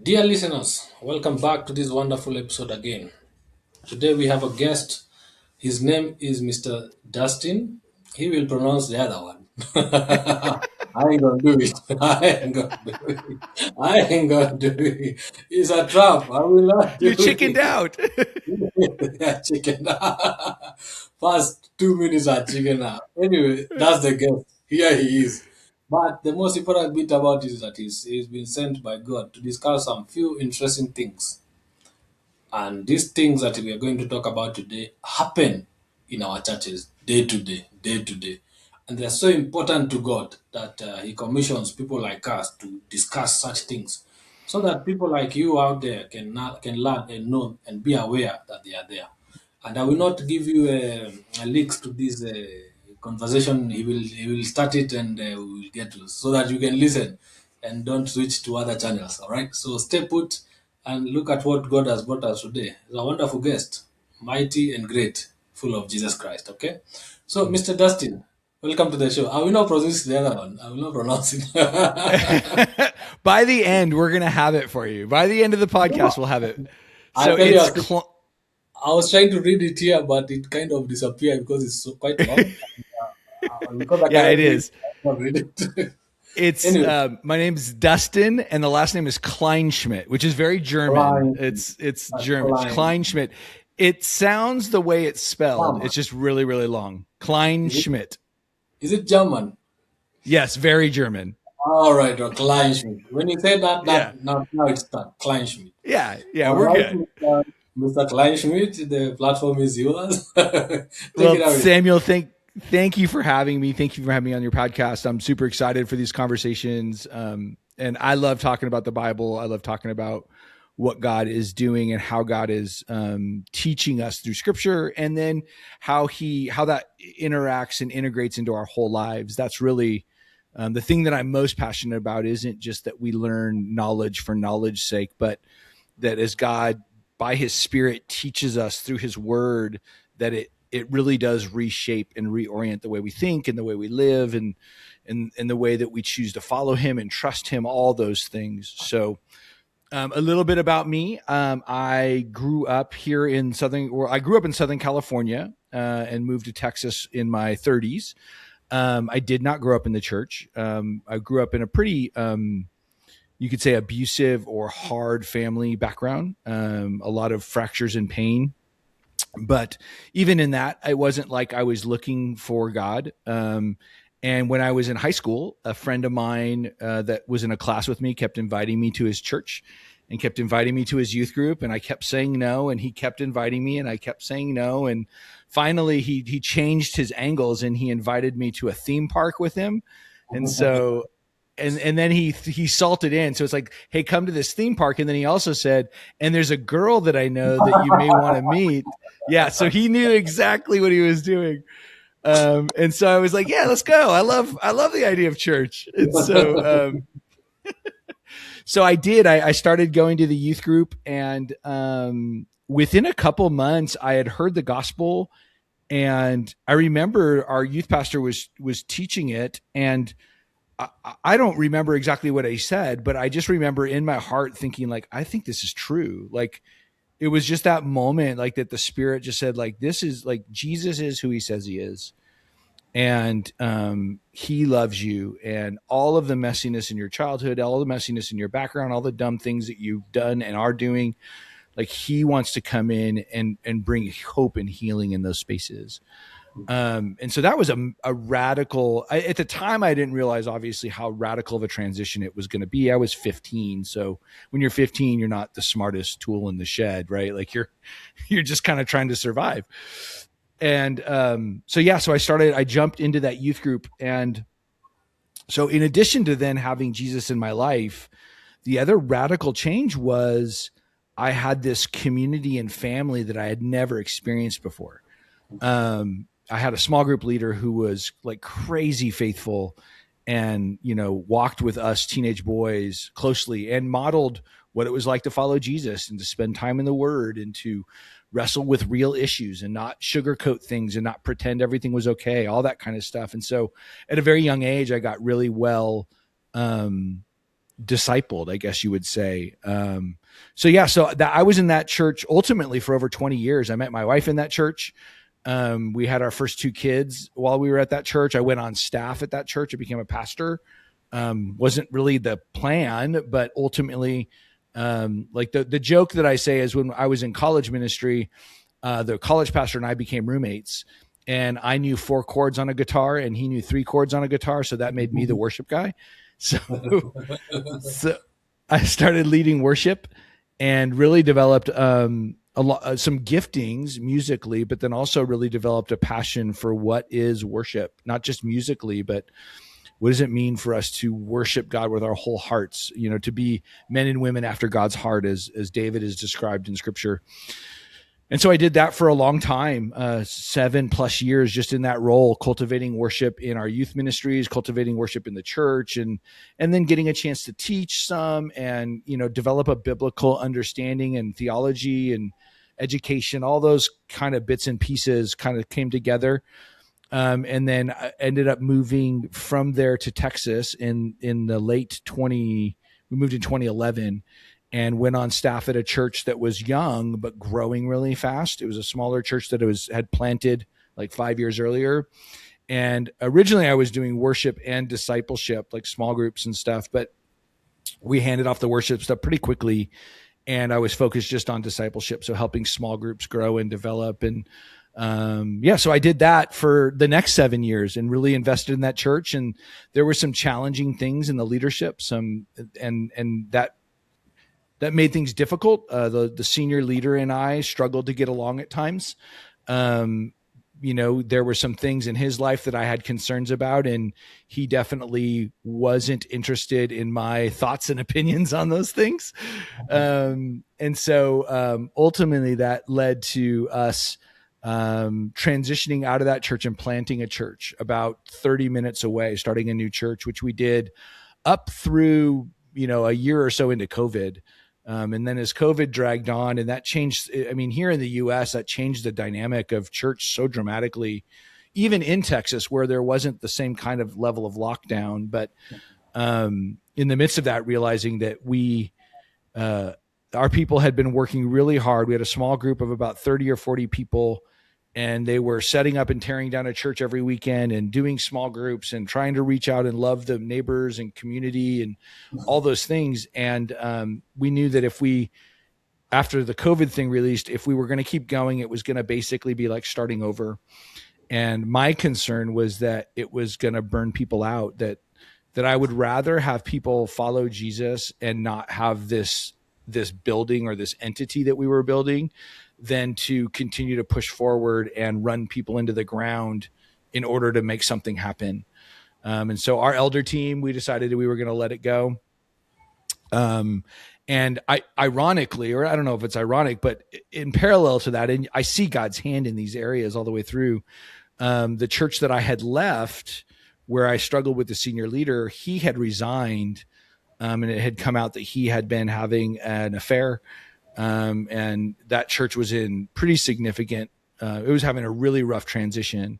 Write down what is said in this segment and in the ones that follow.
Dear listeners, welcome back to this wonderful episode again. Today we have a guest. His name is Mr. Dustin. He will pronounce the other one. I ain't gonna do it. I ain't gonna do it. I ain't gonna do it. It's a trap. I will not do You chickened it. out. Yeah, chicken. First 2 minutes are chicken out. Anyway, that's the guest. Here he is. But the most important bit about it is that he's been sent by God to discuss some few interesting things. And these things that we are going to talk about today happen in our churches day to day, day to day. And they're so important to God that He commissions people like us to discuss such things so that people like you out there can learn and know and be aware that they are there. And I will not give you links to this conversation. He will start it and we will get to so that you can listen and don't switch to other channels. All right. So stay put and look at what God has brought us today. He's a wonderful guest, mighty and great, full of Jesus Christ. Okay. So Mr. Dustin, welcome to the show. I will not pronounce the other one. I will not pronounce it. By the end, we're going to have it for you. By the end of the podcast, we'll have it. I So tell you, it's I was trying to read it here, but it kind of disappeared because it's so quite long. Because I yeah, cannot it read, is. I cannot read it. It's Anyway, my name's Dustin, and the last name is Kleinschmidt, which is very German. Klein, It's German. It's Klein, Kleinschmidt. It sounds the way it's spelled. German. It's just really, really long. Is it, Kleinschmidt. is it German? Yes, very German. All right, or Kleinschmidt. When you say that, Yeah, now it's that Kleinschmidt. yeah, All we're right, good. Mr. Kleinschmidt, the platform is yours. Take it Well, away. Samuel, thank you for having me. Thank you for having me on your podcast. I'm super excited for these conversations. And I love talking about the Bible. I love talking about what God is doing and how God is teaching us through Scripture, and then how that interacts and integrates into our whole lives. That's really the thing that I'm most passionate about. Isn't just that we learn knowledge for knowledge's sake, but that as God by his spirit teaches us through his word, that it really does reshape and reorient the way we think and the way we live, and the way that we choose to follow him and trust him, all those things. So a little bit about me. I grew up in Southern California, and moved to Texas in my 30s. I did not grow up in the church. I grew up in a pretty you could say abusive or hard family background, a lot of fractures and pain. But even in that, it wasn't like I was looking for God. And when I was in high school, a friend of mine that was in a class with me kept inviting me to his church and kept inviting me to his youth group. And I kept saying no. And he kept inviting me and I kept saying no. And finally, he changed his angles and he invited me to a theme park with him. And so and then he salted in. So it's like, hey, come to this theme park. And then he also said, and there's a girl that I know that you may want to meet. Yeah. So he knew exactly what he was doing. And so I was like, yeah, let's go. I love the idea of church. And so I did. I started going to the youth group, and within a couple months, I had heard the gospel, and I remember our youth pastor was teaching it, and I don't remember exactly what he said, but I just remember in my heart thinking, like, I think this is true. Like, it was just that moment, like that the Spirit just said, like, this is like Jesus is who he says he is. And he loves you, and all of the messiness in your childhood, all the messiness in your background, all the dumb things that you've done and are doing, like he wants to come in and bring hope and healing in those spaces. And so that was a radical, at the time, I didn't realize obviously how radical of a transition it was going to be. I was 15. So when you're 15, you're not the smartest tool in the shed, right? Like you're just kind of trying to survive. And so I jumped into that youth group. And so in addition to then having Jesus in my life, the other radical change was I had this community and family that I had never experienced before. I had a small group leader who was like crazy faithful and, walked with us teenage boys closely and modeled what it was like to follow Jesus and to spend time in the word and to wrestle with real issues and not sugarcoat things and not pretend everything was okay, all that kind of stuff. And so at a very young age, I got really well discipled, I guess you would say. So yeah, so that I was in that church ultimately for over 20 years. I met my wife in that church. We had our first two kids while we were at that church. I went on staff at that church. I became a pastor. Wasn't really the plan, but ultimately, like the joke that I say is when I was in college ministry, the college pastor and I became roommates, and I knew 4 chords on a guitar and he knew 3 chords on a guitar. So that made me the worship guy. So, so I started leading worship and really developed some giftings musically, but then also really developed a passion for what is worship, not just musically, but what does it mean for us to worship God with our whole hearts, to be men and women after God's heart, as David is described in scripture. And so I did that for a long time, 7+ years, just in that role, cultivating worship in our youth ministries, cultivating worship in the church, and then getting a chance to teach some and, develop a biblical understanding and theology and education. All those kind of bits and pieces kind of came together. And then I ended up moving from there to Texas in the we moved in 2011. And went on staff at a church that was young but growing really fast. It was a smaller church that had planted like 5 years earlier. And originally I was doing worship and discipleship, like small groups and stuff, but we handed off the worship stuff pretty quickly. And I was focused just on discipleship, so helping small groups grow and develop. And so I did that for the next 7 years and really invested in that church. And there were some challenging things in the leadership, and that made things difficult. The senior leader and I struggled to get along at times. There were some things in his life that I had concerns about, and he definitely wasn't interested in my thoughts and opinions on those things. And so ultimately that led to us transitioning out of that church and planting a church about 30 minutes away, starting a new church, which we did up through, a year or so into COVID. And then as COVID dragged on, and that changed, here in the US, that changed the dynamic of church so dramatically, even in Texas, where there wasn't the same kind of level of lockdown. But in the midst of that, realizing that our people had been working really hard. We had a small group of about 30 or 40 people, and they were setting up and tearing down a church every weekend and doing small groups and trying to reach out and love the neighbors and community and all those things. And we knew that after the COVID thing released, if we were going to keep going, it was going to basically be like starting over. And my concern was that it was going to burn people out, that I would rather have people follow Jesus and not have this building or this entity that we were building, than to continue to push forward and run people into the ground in order to make something happen. And so our elder team, we decided that we were going to let it go. And ironically, or I don't know if it's ironic, but in parallel to that, and I see God's hand in these areas all the way through, the church that I had left, where I struggled with the senior leader, he had resigned, and it had come out that he had been having an affair. And that church was in pretty significant, it was having a really rough transition.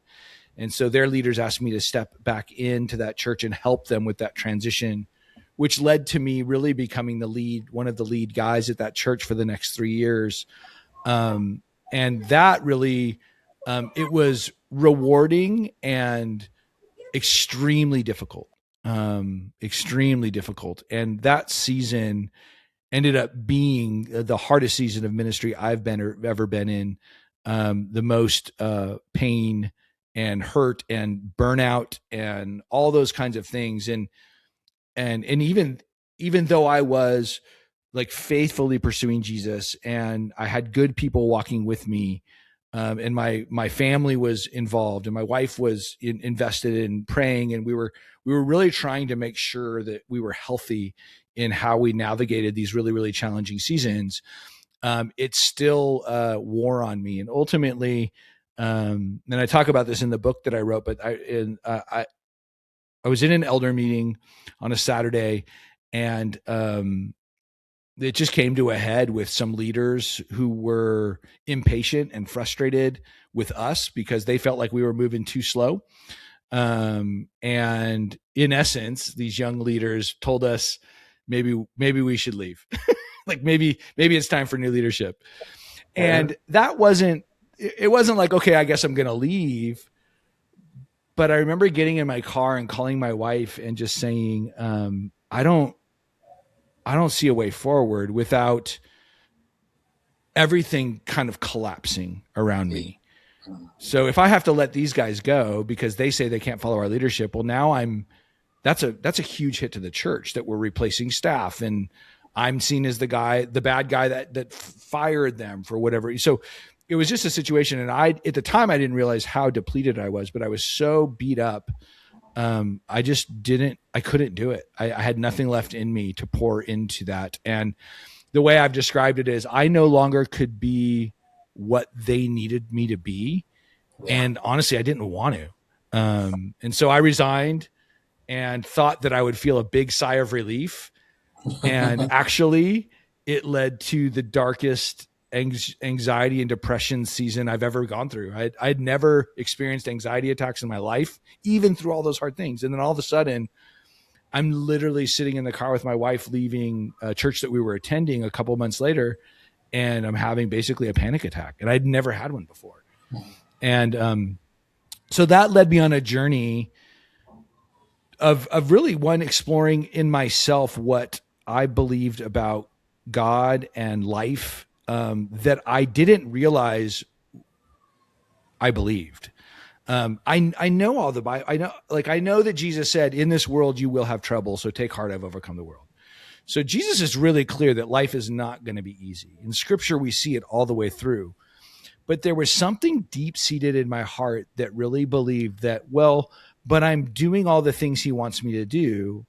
And so their leaders asked me to step back into that church and help them with that transition, which led to me really becoming one of the lead guys at that church for the next 3 years. And that really, it was rewarding and extremely difficult. And that season ended up being the hardest season of ministry I've ever been in. The most pain and hurt and burnout and all those kinds of things. And even though I was like faithfully pursuing Jesus and I had good people walking with me, and my family was involved and my wife was invested in praying, and we were really trying to make sure that we were healthy in how we navigated these really, really challenging seasons. It still wore on me. And ultimately, and I talk about this in the book that I wrote, but I was in an elder meeting on a Saturday, and it just came to a head with some leaders who were impatient and frustrated with us because they felt like we were moving too slow. And in essence, these young leaders told us, maybe we should leave. Like maybe it's time for new leadership. Uh-huh. And that wasn't, it wasn't like, okay, I guess I'm going to leave. But I remember getting in my car and calling my wife and just saying, I don't see a way forward without everything kind of collapsing around Yeah. me. So if I have to let these guys go because they say they can't follow our leadership, well, now that's a huge hit to the church that we're replacing staff, and I'm seen as the bad guy that fired them for whatever. So it was just a situation, and at the time I didn't realize how depleted I was, but I was so beat up. I couldn't do it. I had nothing left in me to pour into that. And the way I've described it is I no longer could be what they needed me to be. Yeah. And honestly, I didn't want to. And so I resigned and thought that I would feel a big sigh of relief. And actually, it led to the darkest anxiety and depression season I've ever gone through. I'd never experienced anxiety attacks in my life, even through all those hard things. And then all of a sudden, I'm literally sitting in the car with my wife leaving a church that we were attending a couple months later, and I'm having basically a panic attack. And I'd never had one before. And so that led me on a journey of really one exploring in myself what I believed about God and life that I didn't realize I believed. I know all the Bible. I know that Jesus said, "In this world you will have trouble, so take heart, I've overcome the world." So Jesus is really clear that life is not going to be easy. In Scripture, we see it all the way through. But there was something deep seated in my heart that really believed that, well, but I'm doing all the things He wants me to do,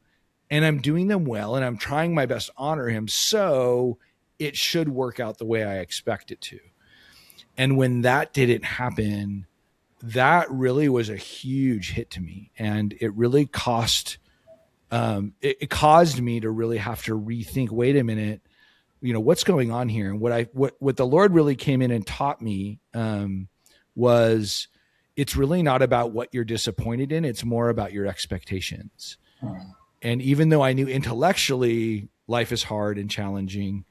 and I'm doing them well, and I'm trying my best to honor Him, so it should work out the way I expect it to. And when that didn't happen, that really was a huge hit to me, and it really it caused me to really have to rethink, wait a minute, what's going on here? And what the Lord really came in and taught me was it's really not about what you're disappointed in, it's more about your expectations. And even though I knew intellectually life is hard and challenging,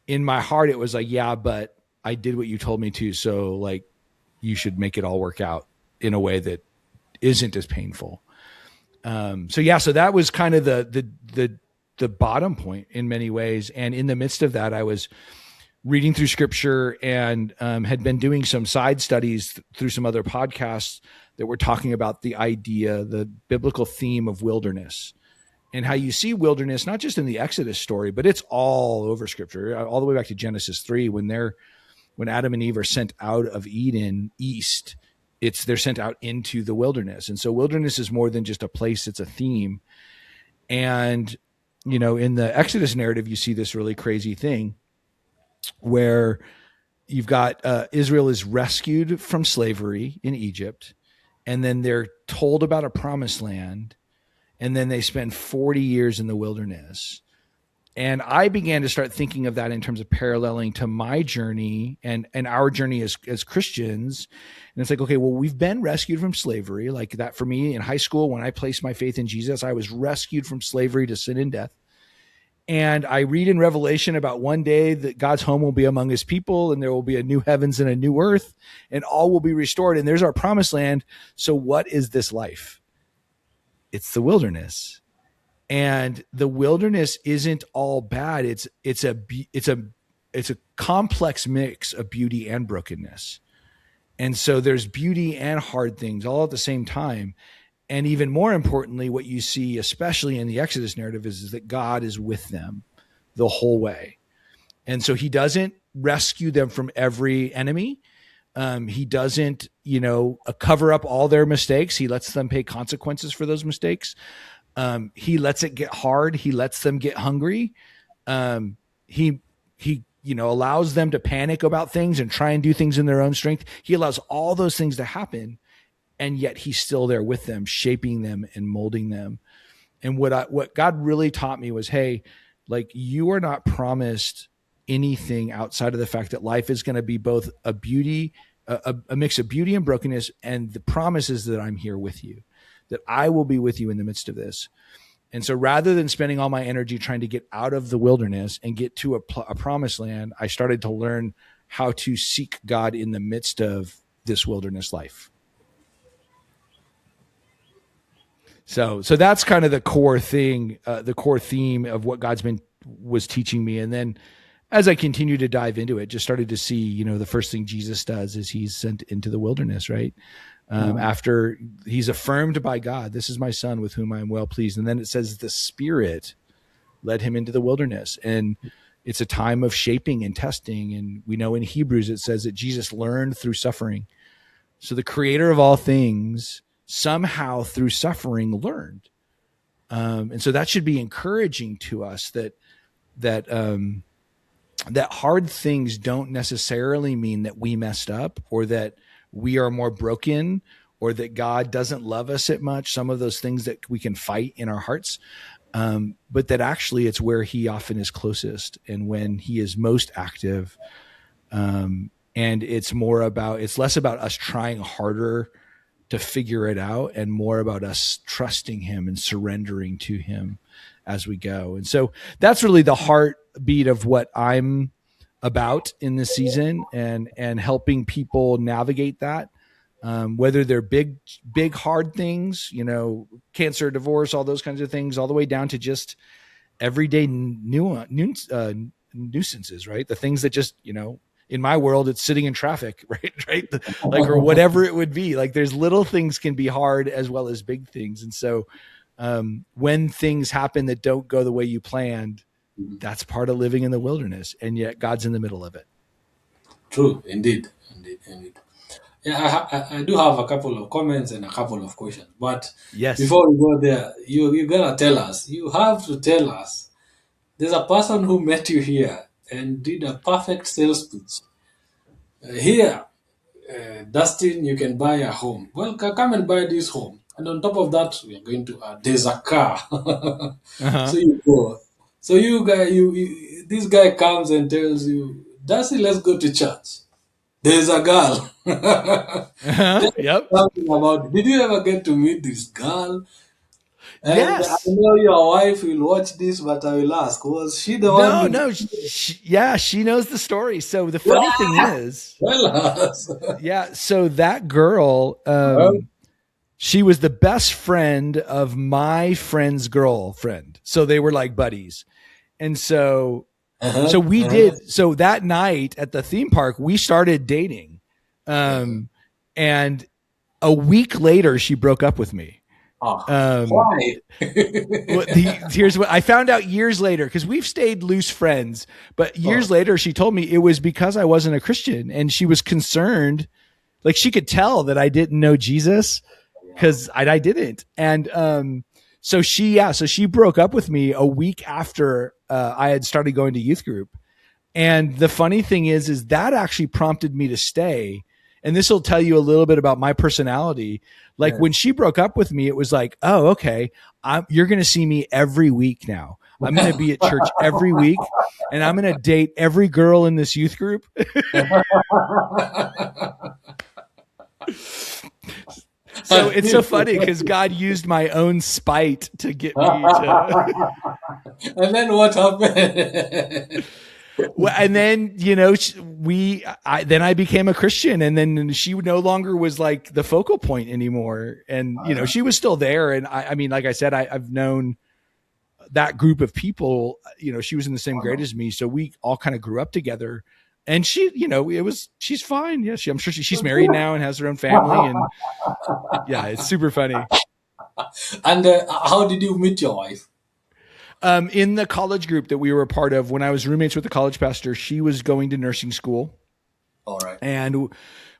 in my heart it was like, yeah, but I did what you told me to, so like you should make it all work out in a way that isn't as painful. So that was kind of the bottom point in many ways. And in the midst of that, I was reading through Scripture and had been doing some side studies through some other podcasts that were talking about the biblical theme of wilderness, and how you see wilderness not just in the Exodus story, but it's all over Scripture, all the way back to Genesis 3 when Adam and Eve are sent out of Eden east. They're sent out into the wilderness. And so wilderness is more than just a place, it's a theme. And, in the Exodus narrative, you see this really crazy thing where you've got Israel is rescued from slavery in Egypt, and then they're told about a promised land, and then they spend 40 years in the wilderness. And I began to start thinking of that in terms of paralleling to my journey and our journey as Christians. And it's like, okay, well, we've been rescued from slavery. Like that for me in high school, when I placed my faith in Jesus, I was rescued from slavery to sin and death. And I read in Revelation about one day that God's home will be among His people, and there will be a new heavens and a new earth, and all will be restored. And there's our promised land. So what is this life? It's the wilderness. And the wilderness isn't all bad. It's a complex mix of beauty and brokenness. And so there's beauty and hard things all at the same time. And even more importantly, what you see, especially in the Exodus narrative, is that God is with them the whole way. And so He doesn't rescue them from every enemy. He doesn't, cover up all their mistakes. He lets them pay consequences for those mistakes. He lets it get hard. He lets them get hungry. He allows them to panic about things and try and do things in their own strength. He allows all those things to happen, and yet He's still there with them, shaping them and molding them. And what God really taught me was, hey, like you are not promised anything outside of the fact that life is going to be both a mix of beauty and brokenness. And the promise is that I'm here with you, that I will be with you in the midst of this. And so rather than spending all my energy trying to get out of the wilderness and get to a promised land, I started to learn how to seek God in the midst of this wilderness life. So that's kind of the core thing, the core theme of what God's was teaching me. And then as I continue to dive into it, just started to see, the first thing Jesus does is he's sent into the wilderness, right? After he's affirmed by God, this is my son with whom I am well pleased. And then it says the Spirit led him into the wilderness. And it's a time of shaping and testing. And we know in Hebrews, it says that Jesus learned through suffering. So the creator of all things somehow through suffering learned. And so that should be encouraging to us that hard things don't necessarily mean that we messed up or that we are more broken or that God doesn't love us as much. Some of those things that we can fight in our hearts, but that actually it's where he often is closest and when he is most active. And it's less about us trying harder to figure it out and more about us trusting him and surrendering to him as we go. And so that's really the heartbeat of what I'm about in this season and helping people navigate that. Whether they're big, hard things, cancer, divorce, all those kinds of things, all the way down to just everyday nuisances, right? The things that just, in my world, it's sitting in traffic, right? Like, or whatever it would be. Like there's little things can be hard as well as big things. And so when things happen that don't go the way you planned, that's part of living in the wilderness. And yet God's in the middle of it. True, indeed. Yeah, I do have a couple of comments and a couple of questions. But Yes. before we go there, you're going to tell us, you have to tell us, there's a person who met you here and did a perfect sales pitch. Here, Dustin, you can buy a home. Well, come and buy this home. And on top of that, we are going to add, there's a car. So you go. So this guy comes and tells you, Dustin, let's go to church. There's a girl. Yep. Something about, did you ever get to meet this girl? And Yes. I know your wife will watch this, but I will ask, was she the one? No. She knows the story. So the funny thing is, Tell us. so that girl, she was the best friend of my friend's girlfriend. So they were like buddies. And so so that night at the theme park, we started dating. And a week later, she broke up with me. Why? Here's what I found out years later, because we've stayed loose friends, but years later, she told me it was because I wasn't a Christian and she was concerned. Like she could tell that I didn't know Jesus because I didn't. And, so she broke up with me a week after I had started going to youth group. And the funny thing is that actually prompted me to stay. And this will tell you a little bit about my personality. Like when she broke up with me, it was like, oh, okay, you're going to see me every week now. I'm going to be at church every week and I'm going to date every girl in this youth group. So it's so funny because God used my own spite to get me to. And then what happened? Well, and then, I became a Christian and then she no longer was like the focal point anymore. And, she was still there. And I mean, like I said, I've known that group of people, she was in the same grade as me. So we all kind of grew up together and she, she's fine. Yeah. I'm sure she's married now and has her own family. And yeah, it's super funny. And how did you meet your wife? In the college group that we were a part of, when I was roommates with the college pastor, she was going to nursing school. All right. And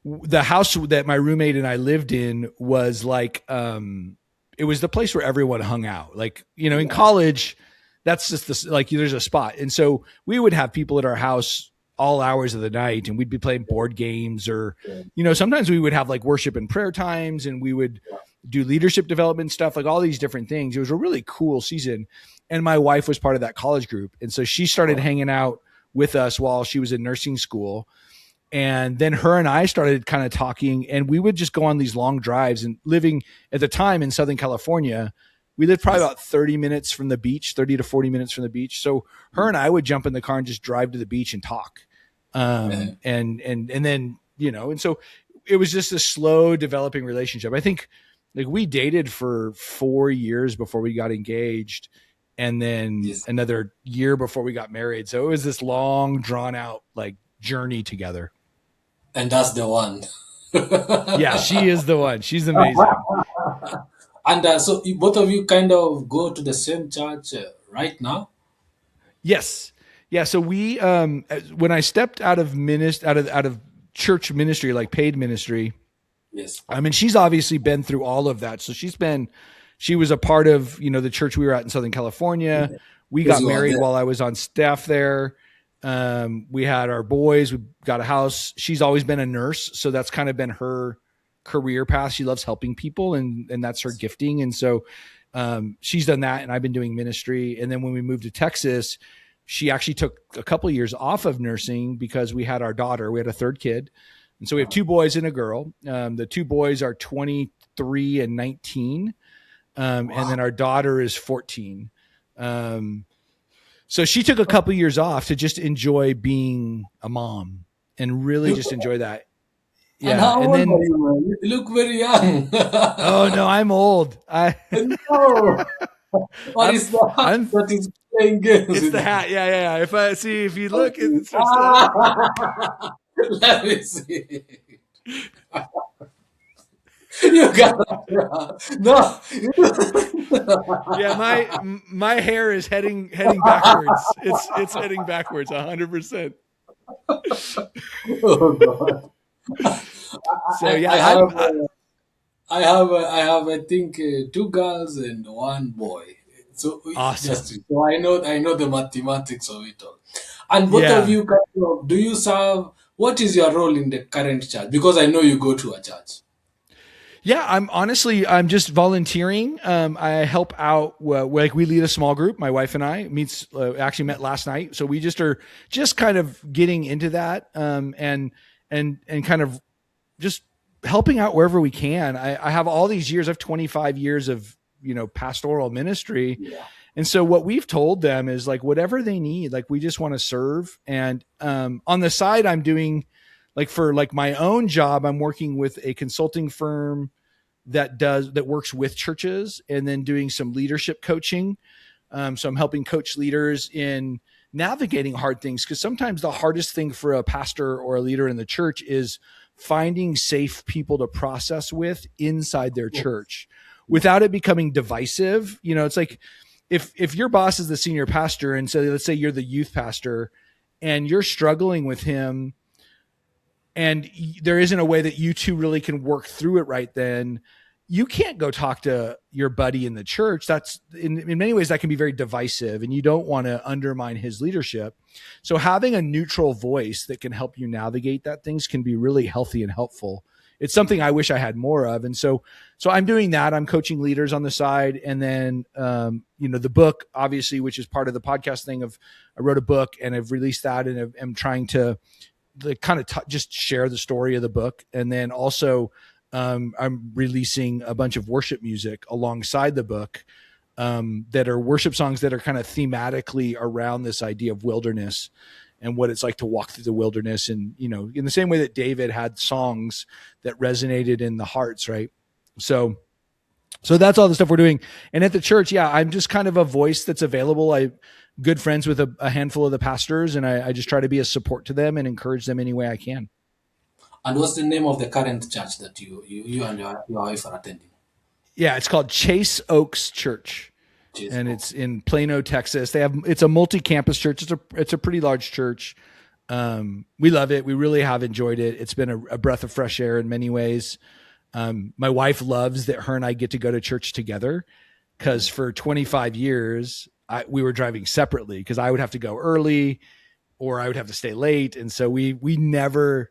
the house that my roommate and I lived in was like, it was the place where everyone hung out. Like, in college, that's just this, like, there's a spot. And so we would have people at our house all hours of the night and we'd be playing board games or, sometimes we would have like worship and prayer times and we would do leadership development stuff, like all these different things. It was a really cool season. And my wife was part of that college group. And so she started hanging out with us while she was in nursing school. And then her and I started kind of talking and we would just go on these long drives and living at the time in Southern California. We lived probably Yes. about 30 minutes from the beach, 30 to 40 minutes from the beach. So her and I would jump in the car and just drive to the beach and talk. Uh-huh. And then, and so it was just a slow developing relationship. I think like we dated for 4 years before we got engaged, and then Yes. another year before we got married. So it was this long drawn out like journey together. And that's the one. Yeah, she is the one. She's amazing. And so both of you kind of go to the same church right now? Yes. Yeah. So we, when I stepped out of out of church ministry, like paid ministry, Yes. I mean, she's obviously been through all of that. So she was a part of, the church we were at in Southern California. We Because got you are married there. while I was on staff there. We had our boys, we got a house. She's always been a nurse. So that's kind of been her career path. She loves helping people, and that's her gifting. And so, she's done that, and I've been doing ministry. And then when we moved to Texas, she actually took a couple of years off of nursing because we had our daughter. We had a third kid, and so we have two boys and a girl. The two boys are 23 and 19, and Wow. then our daughter is 14. So she took a couple of years off to just enjoy being a mom and really just enjoy that. And Yeah, how and old are then you, man? You look very young. oh no, I'm old. No. What I'm is that? I'm That is playing games It's with the me. hat. Yeah, yeah, yeah. If you look, Okay. it starts to. Let me see. You got no. Yeah, my hair is heading backwards. It's heading backwards 100%. Oh God. So yeah, I I'm have I think two girls and one boy. So awesome. just so I know the mathematics of it all. And both of Yeah. you kind of, do you serve? What is your role in the current church? Because I know you go to a church. Yeah, I'm just volunteering. I help out. Like we lead a small group. My wife and I actually met last night, so we just are just kind of getting into that, and kind of just helping out wherever we can. I have all these years. I have 25 years of pastoral ministry, Yeah. and so what we've told them is like whatever they need, like we just want to serve. And on the side, I'm doing like for like my own job, I'm working with a consulting firm that works with churches, and then doing some leadership coaching. So I'm helping coach leaders in navigating hard things, because sometimes the hardest thing for a pastor or a leader in the church is finding safe people to process with inside their church without it becoming divisive. It's like if your boss is the senior pastor, and so let's say you're the youth pastor and you're struggling with him, and there isn't a way that you two really can work through it right then, you can't go talk to your buddy in the church. That's in many ways that can be very divisive, and you don't want to undermine his leadership. So having a neutral voice that can help you navigate that things can be really healthy and helpful. It's something I wish I had more of. And so I'm doing that. I'm coaching leaders on the side. And then, the book, obviously, which is part of the podcast thing, I wrote a book and I've released that, and I'm trying to kind of just share the story of the book. And then also, I'm releasing a bunch of worship music alongside the book, that are worship songs that are kind of thematically around this idea of wilderness and what it's like to walk through the wilderness. And, in the same way that David had songs that resonated in the hearts, right? So that's all the stuff we're doing. And at the church, yeah, I'm just kind of a voice that's available. I good friends with a handful of the pastors, and I just try to be a support to them and encourage them any way I can. And what's the name of the current church that you and your wife are attending? Yeah, it's called Chase Oaks Church, Jeez, and it's folks. in Plano, Texas. It's a multi-campus church. It's a pretty large church. We love it. We really have enjoyed it. It's been a breath of fresh air in many ways. My wife loves that her and I get to go to church together, because for 25 years we were driving separately, because I would have to go early or I would have to stay late, and so we never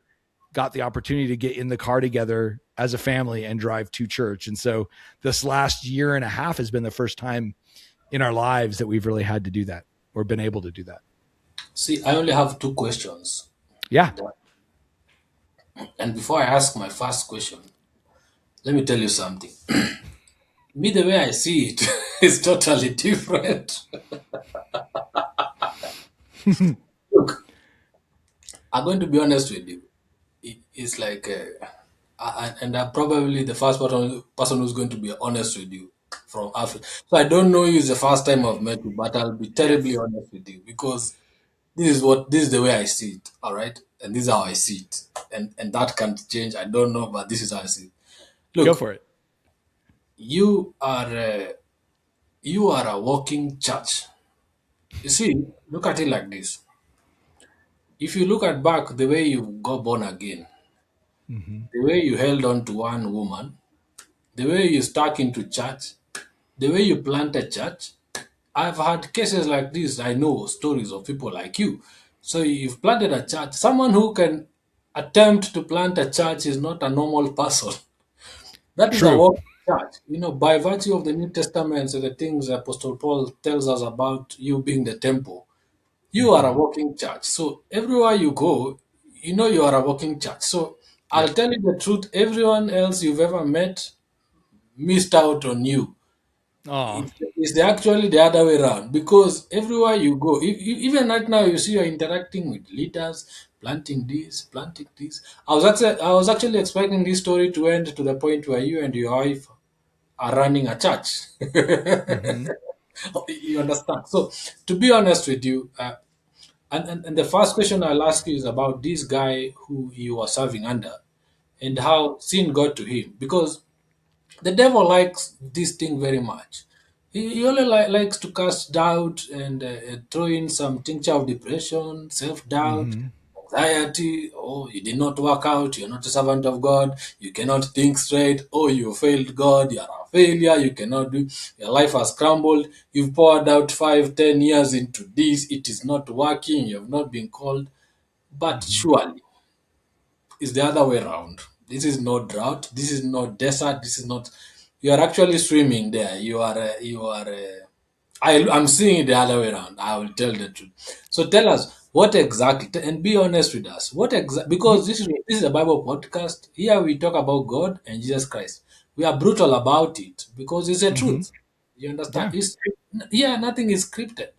got the opportunity to get in the car together as a family and drive to church. And so this last year and a half has been the first time in our lives that we've really had to do that or been able to do that. See, I only have two questions. Yeah. And before I ask my first question, let me tell you something. Me, the way I see it, It's totally different. Look, I'm going to be honest with you. It's like, and I'm probably the first person who's going to be honest with you from Africa. So I don't know you it's the first time I've met you, but I'll be terribly Yes. honest with you because this is the way I see it. All right, and this is how I see it, and that can change. I don't know, but this is how I see it. Go Look, for it. you are you are a walking church. You see, look at it like this. If you look at back the way you got born again, Hmm. the way you held on to one woman, the way you stuck into church, the way you planted church, I've had cases like this. I know stories of people like you. So you've planted a church. Someone who can attempt to plant a church is not a normal person. That is a True. work church. You know, by virtue of the New Testament and the things Apostle Paul tells us about you being the temple, you are a Hmm. walking church. So everywhere you go, you know you are a walking church. So I'll Yep. tell you the truth, everyone else you've ever met missed out on you. Oh. It's actually the other way around because everywhere you go, even right now, you see you're interacting with leaders, planting this, planting this. I was actually expecting this story to end to the point where you and your wife are running a church. Hmm. You understand? So, to be honest with you, and the first question I'll ask you is about this guy who you were serving under and how sin got to him because the devil likes this thing very much. He only likes to cast doubt and throw in some tincture of depression, self doubt, Hmm. anxiety. Oh, you did not work out. You're not a servant of God. You cannot think straight. Oh, you failed God. You are a failure. You cannot do. Your life has crumbled. You've poured out 5, 10 years into this. It is not working. You have not been called. But Hmm. surely it's the other way around. This is not drought. This is not desert. This is not. You are actually swimming there. You are. You are. I'm seeing it the other way around. I will tell the truth. So tell us what exactly, and be honest with us. What exactly? Because this is a Bible podcast. Here we talk about God and Jesus Christ. We are brutal about it because it's the Hmm. truth. You understand? Yeah. It's yeah. Nothing is scripted.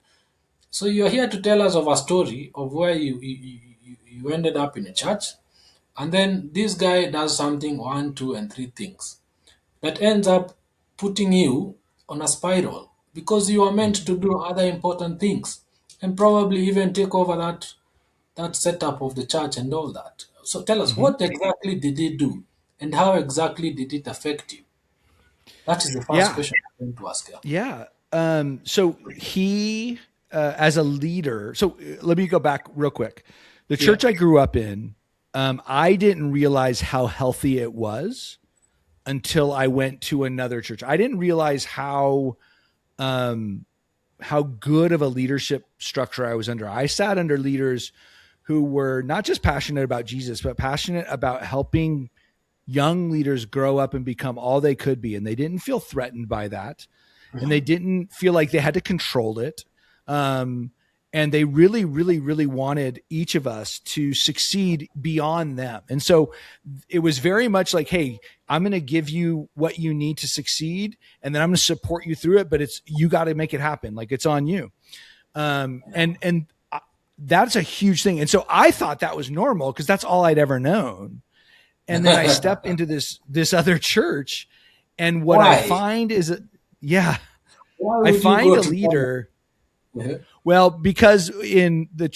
So you're here to tell us of a story of where you ended up in a church and then this guy does something one, two, and three things that ends up putting you on a spiral because you are meant Hmm. to do other important things and probably even take over that setup of the church and all that. So tell us, Hmm. what exactly did he do and how exactly did it affect you? That is the first Yeah. question I'm going to ask you. Yeah. So he, as a leader, so let me go back real quick. The Yeah. church I grew up in, I didn't realize how healthy it was until I went to another church. I didn't realize um, how good of a leadership structure I was under. I sat under leaders who were not just passionate about Jesus, but passionate about helping young leaders grow up and become all they could be. And they didn't feel threatened by that. And they didn't feel like they had to control it. Um, and they really, really, really wanted each of us to succeed beyond them. And so it was very much like, hey, I'm going to give you what you need to succeed, and then I'm going to support you through it. But it's you got to make it happen. Like it's on you. And that's a huge thing. And so I thought that was normal because that's all I'd ever known. And then I step into this other church, and what I Why? find is, yeah, Why I would you find go a to that? leader. Yeah. Well, because in the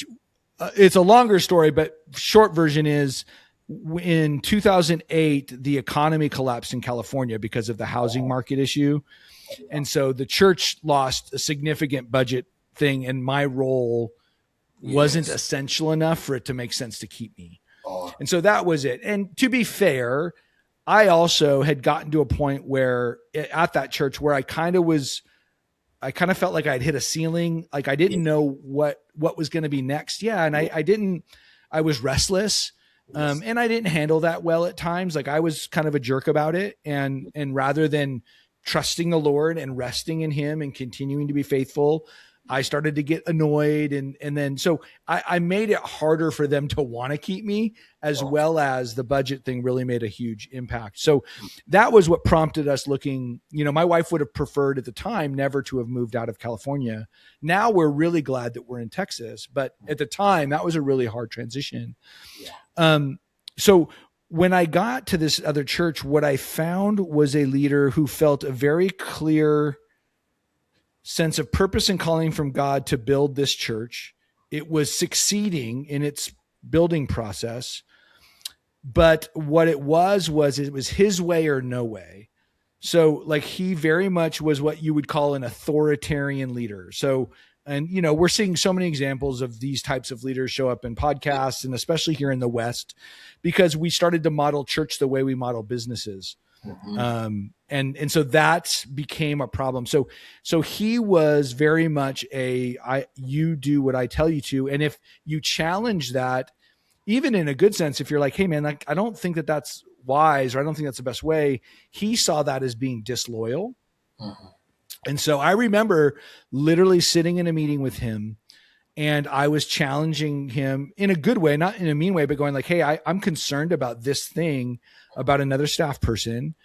it's a longer story, but short version is in 2008 the economy collapsed in California because of the housing market issue, and so the church lost a significant budget thing, and my role wasn't Yes. essential enough for it to make sense to keep me. Oh, And so that was it. And to be fair, I also had gotten to a point where at that church where I kind of felt like I'd hit a ceiling. Like I yeah. didn't know what was going to be next. Yeah. And I didn't, I was restless. Yes. And I didn't handle that well at times. Like I was kind of a jerk about it. And rather than trusting the Lord and resting in him and continuing to be faithful, I started to get annoyed. And then, so I made it harder for them to want to keep me, as Okay. well as the budget thing really made a huge impact. So that was what prompted us looking, my wife would have preferred at the time never to have moved out of California. Now we're really glad that we're in Texas, but at the time that was a really hard transition. Yeah. So when I got to this other church, what I found was a leader who felt a very clear sense of purpose and calling from God to build this church. It was succeeding in its building process. But what it was his way or no way. So like he very much was what you would call an authoritarian leader. So, and we're seeing so many examples of these types of leaders show up in podcasts, and especially here in the West, because we started to model church the way we model businesses. Mm-hmm. And so that became a problem. So he was very much you do what I tell you to. And if you challenge that, even in a good sense, if you're like, hey man, like, I don't think that that's wise, or I don't think that's the best way, he saw that as being disloyal. Mm-hmm. And so I remember literally sitting in a meeting with him, and I was challenging him in a good way, not in a mean way, but going like, hey, I'm concerned about this thing about another staff person.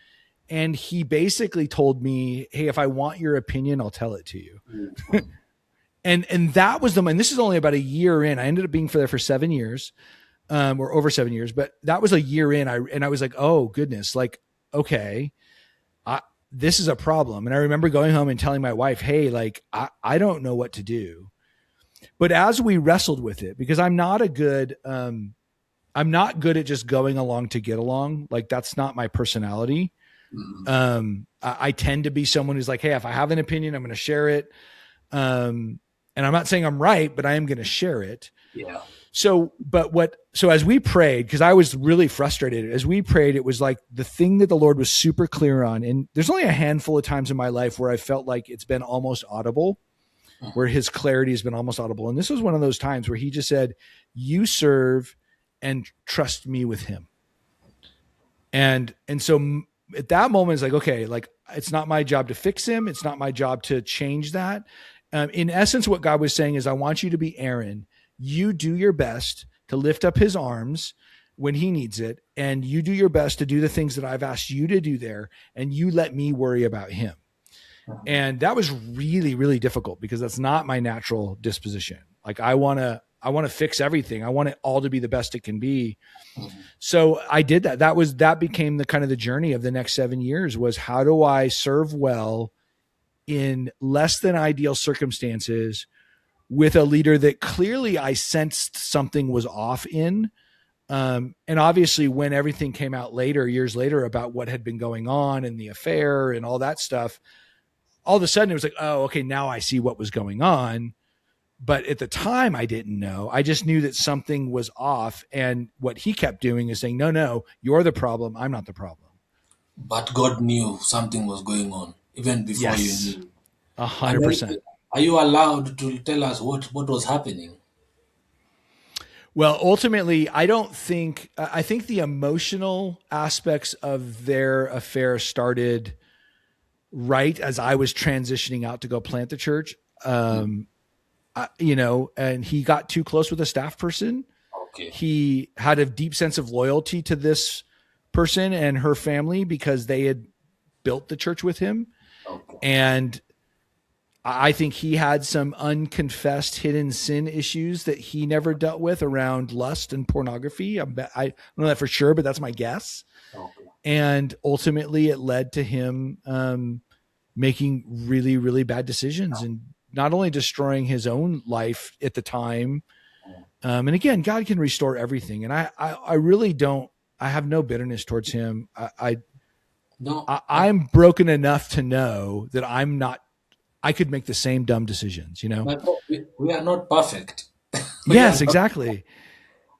And he basically told me, hey, if I want your opinion, I'll tell it to you. Mm-hmm. And that was and this is only about a year in. I ended up being there for 7 years, or over 7 years, but that was a year in. I was like, oh goodness, like, okay, this is a problem. And I remember going home and telling my wife, hey, like, I don't know what to do. But as we wrestled with it, because I'm not good at just going along to get along. Like, that's not my personality. Mm-hmm. I tend to be someone who's like, hey, if I have an opinion, I'm going to share it. And I'm not saying I'm right, but I am going to share it. Yeah. So as we prayed, because I was really frustrated, as we prayed, it was like the thing that the Lord was super clear on. And there's only a handful of times in my life where I felt like it's been almost audible, where his clarity has been almost audible. And this was one of those times where he just said, you serve and trust me with him. And so at that moment, it's like, okay, like, it's not my job to fix him. It's not my job to change that. In essence, what God was saying is, I want you to be Aaron. You do your best to lift up his arms when he needs it. And you do your best to do the things that I've asked you to do there. And you let me worry about him. And that was really, really difficult, because that's not my natural disposition. Like, I want to fix everything. I want it all to be the best it can be. So I did that. That became the kind of the journey of the next 7 years, was how do I serve well in less than ideal circumstances with a leader that clearly I sensed something was off in. And obviously when everything came out later, years later, about what had been going on and the affair and all that stuff, all of a sudden it was like, oh, okay, now I see what was going on. But at the time I didn't know. I just knew that something was off. And what he kept doing is saying, no, you're the problem. I'm not the problem. But God knew something was going on even before you Yes, knew. And 100%. are you allowed to tell us what was happening? Well, ultimately, I think the emotional aspects of their affair started right as I was transitioning out to go plant the church. And he got too close with a staff person. Okay. He had a deep sense of loyalty to this person and her family because they had built the church with him. Okay. And I think he had some unconfessed hidden sin issues that he never dealt with around lust and pornography. I don't know that for sure, but that's my guess. Okay. And ultimately it led to him making really, really bad decisions and not only destroying his own life at the time. And again, God can restore everything. And I really don't, I have no bitterness towards him. I'm broken enough to know that I could make the same dumb decisions, But we are not perfect. Yes, exactly.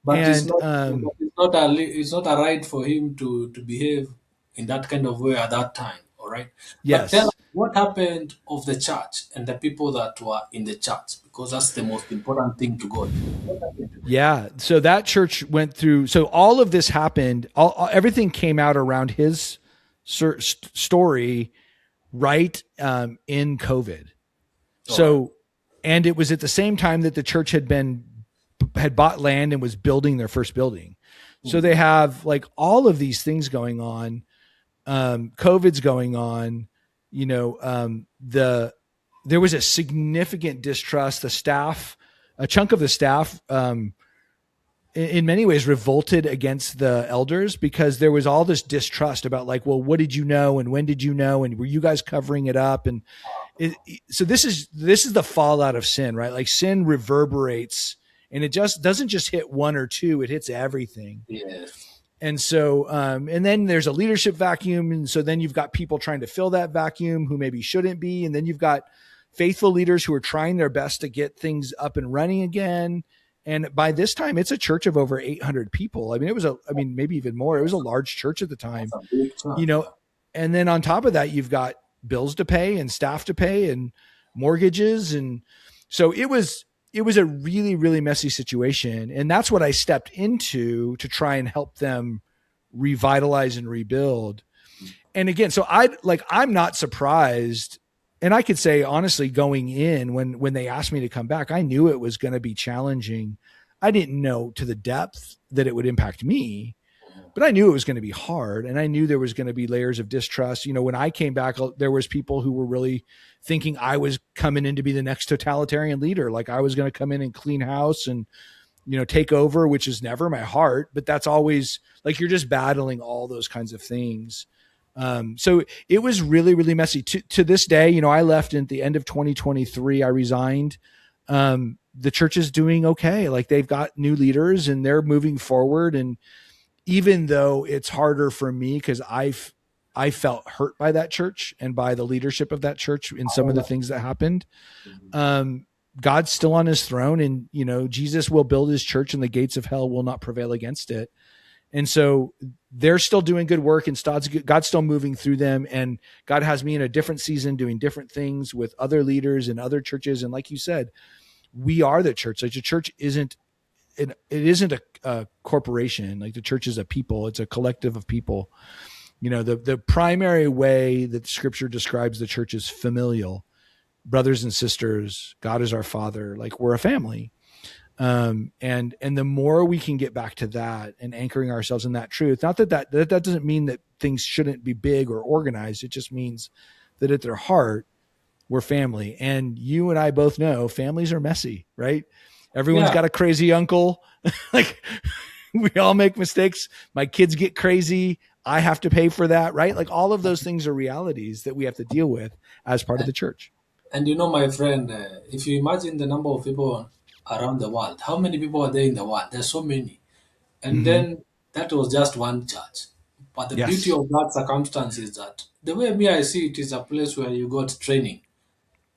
But And it's not a right for him to behave in that kind of way at that time. All right. But tell us yes, what happened of the church and the people that were in the church, because that's the most important thing to God. What happened to them? yeah. So that church went through. So all of this happened. Everything came out around his story, right in COVID. All So And it was at the same time that the church had bought land and was building their first building. So they Mhm. have like all of these things going on. COVID's going on. The There was a significant distrust. The staff, a chunk of the staff, in many ways revolted against the elders because there was all this distrust about like, well, what did you know and when did you know and were you guys covering it up? And so this is the fallout of sin, right? Like sin reverberates, and it just doesn't just hit one or two; it hits everything. Yes. And so, and then there's a leadership vacuum, and so then you've got people trying to fill that vacuum who maybe shouldn't be, and then you've got faithful leaders who are trying their best to get things up and running again. And by this time, it's a church of over 800 people. I mean, I mean, maybe even more. It was a large church at the That's time, a big you church, know. yeah. And then on top of that, you've got bills to pay and staff to pay and mortgages, and so it was a really really messy situation, and that's what I stepped into to try and help them revitalize and rebuild. And again, so I'm not surprised, and I could say honestly, going in when they asked me to come back, I knew it was going to be challenging. I didn't know to the depth that it would impact me, but I knew it was going to be hard, and I knew there was going to be layers of distrust. When I came back, there was people who were really thinking I was coming in to be the next totalitarian leader, like I was going to come in and clean house and take over, which is never my heart, but that's always like you're just battling all those kinds of things. So it was really really messy. To this day, I left at the end of 2023. I resigned. The church is doing okay. Like they've got new leaders and they're moving forward, and even though it's harder for me because I felt hurt by that church and by the leadership of that church in some of the things that happened. Mhm. Um, God's still on his throne, and Jesus will build his church, and the gates of hell will not prevail against it. And so they're still doing good work, and God's still moving through them. And God has me in a different season doing different things with other leaders and other churches. And like you said, we are the church. Like the church it isn't a corporation. Like the church is a people. It's a collective of people. The primary way that scripture describes the church is familial, brothers and sisters. God is our father. Like we're a family. And the more we can get back to that and anchoring ourselves in that truth, not that doesn't mean that things shouldn't be big or organized. It just means that at their heart, we're family. And you and I both know families are messy, right? Everyone's Yeah. got a crazy uncle. Like we all make mistakes. My kids get crazy. I have to pay for that, right? Like all of those things are realities that we have to deal with as part of the church. And my friend, if you imagine the number of people around the world, how many people are there in the world? There's so many. And Mm-hmm. then that was just one church. But the beauty Yes. of that circumstance is that the way me I see it is a place where you got training.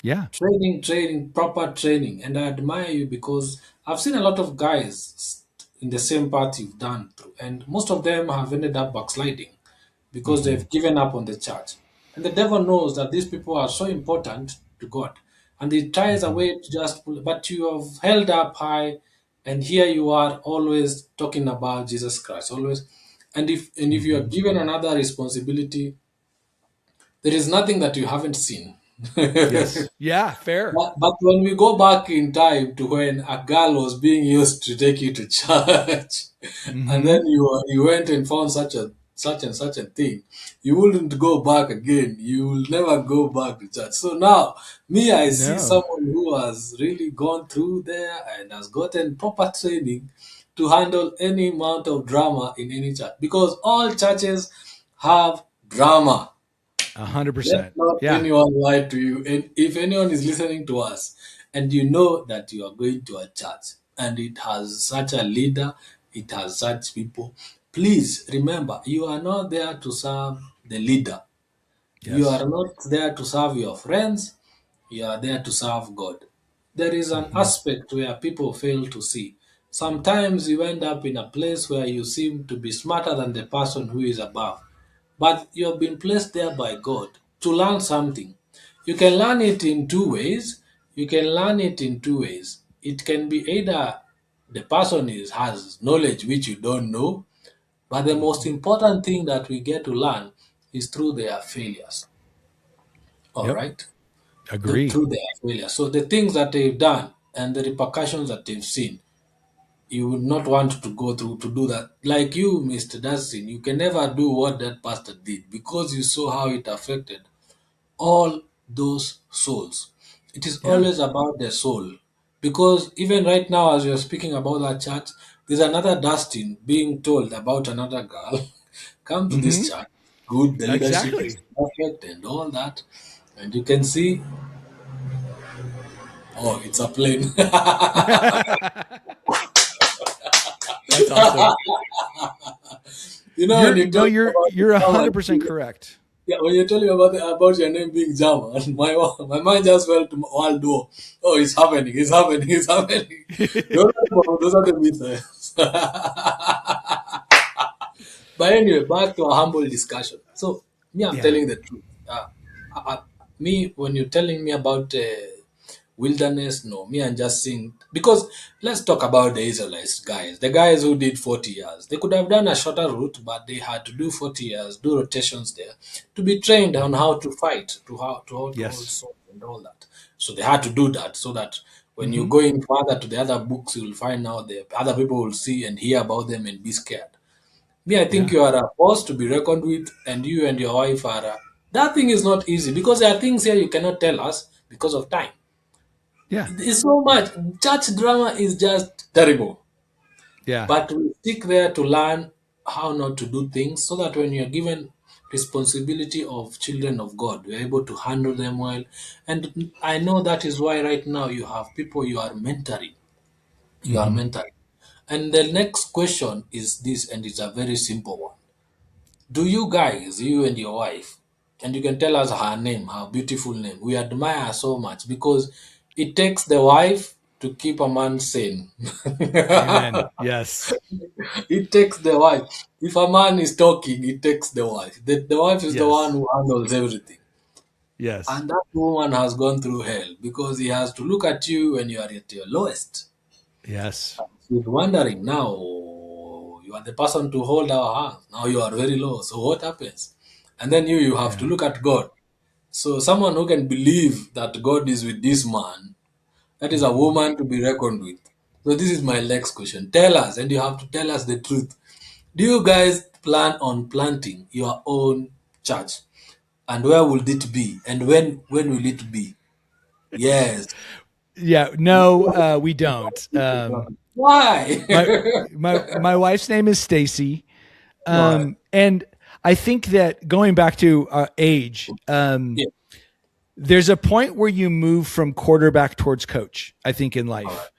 Yeah. Training, proper training. And I admire you because I've seen a lot of guys in the same path you've done through. And most of them have ended up backsliding because Mm-hmm. they've given up on the church. And the devil knows that these people are so important to God. And he tries a Mm-hmm. way to just pull, but you have held up high, and here you are always talking about Jesus Christ, always. And if you are Mm-hmm. given another responsibility, there is nothing that you haven't seen. Yes. Yeah. Fair. But when we go back in time to when a girl was being used to take you to church, and Mm-hmm. then you went and found such and such a thing, you wouldn't go back again. You will never go back to church. So now, me, I see No. someone who has really gone through there and has gotten proper training to handle any amount of drama in any church, because all churches have drama. hundred Let percent. not Yeah. anyone lie to you. And if anyone is listening to us and you know that you are going to a church and it has such a leader, it has such people, please remember you are not there to serve the leader. You Yes. are not there to serve your friends, you are there to serve God. There is an Mm-hmm. aspect where people fail to see. Sometimes you end up in a place where you seem to be smarter than the person who is above, but you have been placed there by God to learn something. You can learn it in two ways. You can learn it in two ways. It can be either the person has knowledge which you don't know, but the most Mm-hmm. important thing that we get to learn is through their failures. All Yep. right. Agree. through their failure. So the things that they've done and the repercussions that they've seen, you would not want to go through to do that. Like you, Mr. Dustin, you can never do what that pastor did because you saw how it affected all those souls. It is Yeah. always about the soul. Because even right now, as you're speaking about that church, there's another Dustin being told about another girl. Come to this Mm-hmm. church. Good, the leadership is Exactly. perfect and all that. And you can see, oh, it's a plane. That's awesome. When You're you no, told me you're about the you're 100% German, correct. yeah, when you told me about your name being German, my mind just went to Waldo. Oh, it's happening, it's happening, it's happening. Those are the myths. But anyway, back to a humble discussion. So, me, I'm Yeah. telling the truth. Me, when you're telling me about wilderness, no, me, I'm just saying, because let's talk about the Israelites, guys. The guys who did 40 years. They could have done a shorter route, but they had to do 40 years, do rotations there, to be trained on how to fight, to hold Yes. sword and all that. So they had to do that so that when you're Mm-hmm. going further to the other books, you'll find out the other people will see and hear about them and be scared. Me, I think Yeah. you are a force to be reckoned with, and you and your wife are. That thing is not easy because there are things here you cannot tell us because of time. Yeah. It's so much. Church drama is just terrible. Yeah. But we stick there to learn how not to do things so that when you're given responsibility of children of God, you're able to handle them well. And I know that is why right now you have people you are mentoring. You are Mm-hmm. mentoring. And the next question is this, and it's a very simple one. Do you guys, you and your wife, and you can tell us her name, her beautiful name, we admire her so much because it takes the wife to keep a man sane. Amen. Yes. It takes the wife. If a man is talking, it takes the wife. The wife is the one Yes. who handles everything. Yes. And that woman has gone through hell because he has to look at you when you are at your lowest. Yes. She's wondering now, you are the person to hold our hand. Now you are very low. So what happens? And then you have to Yeah. look at God. So someone who can believe that God is with this man, that is a Mm-hmm. woman to be reckoned with. So this is my next question. Tell us, and you have to tell us the truth. Do you guys plan on planting your own church? And where will it be? And when will it be? Yes. Yeah. No, we don't. Why? My wife's name is Stacy. All right. And I think that going back to age, Yeah. there's a point where you move from quarterback towards coach, I think, in All right. life,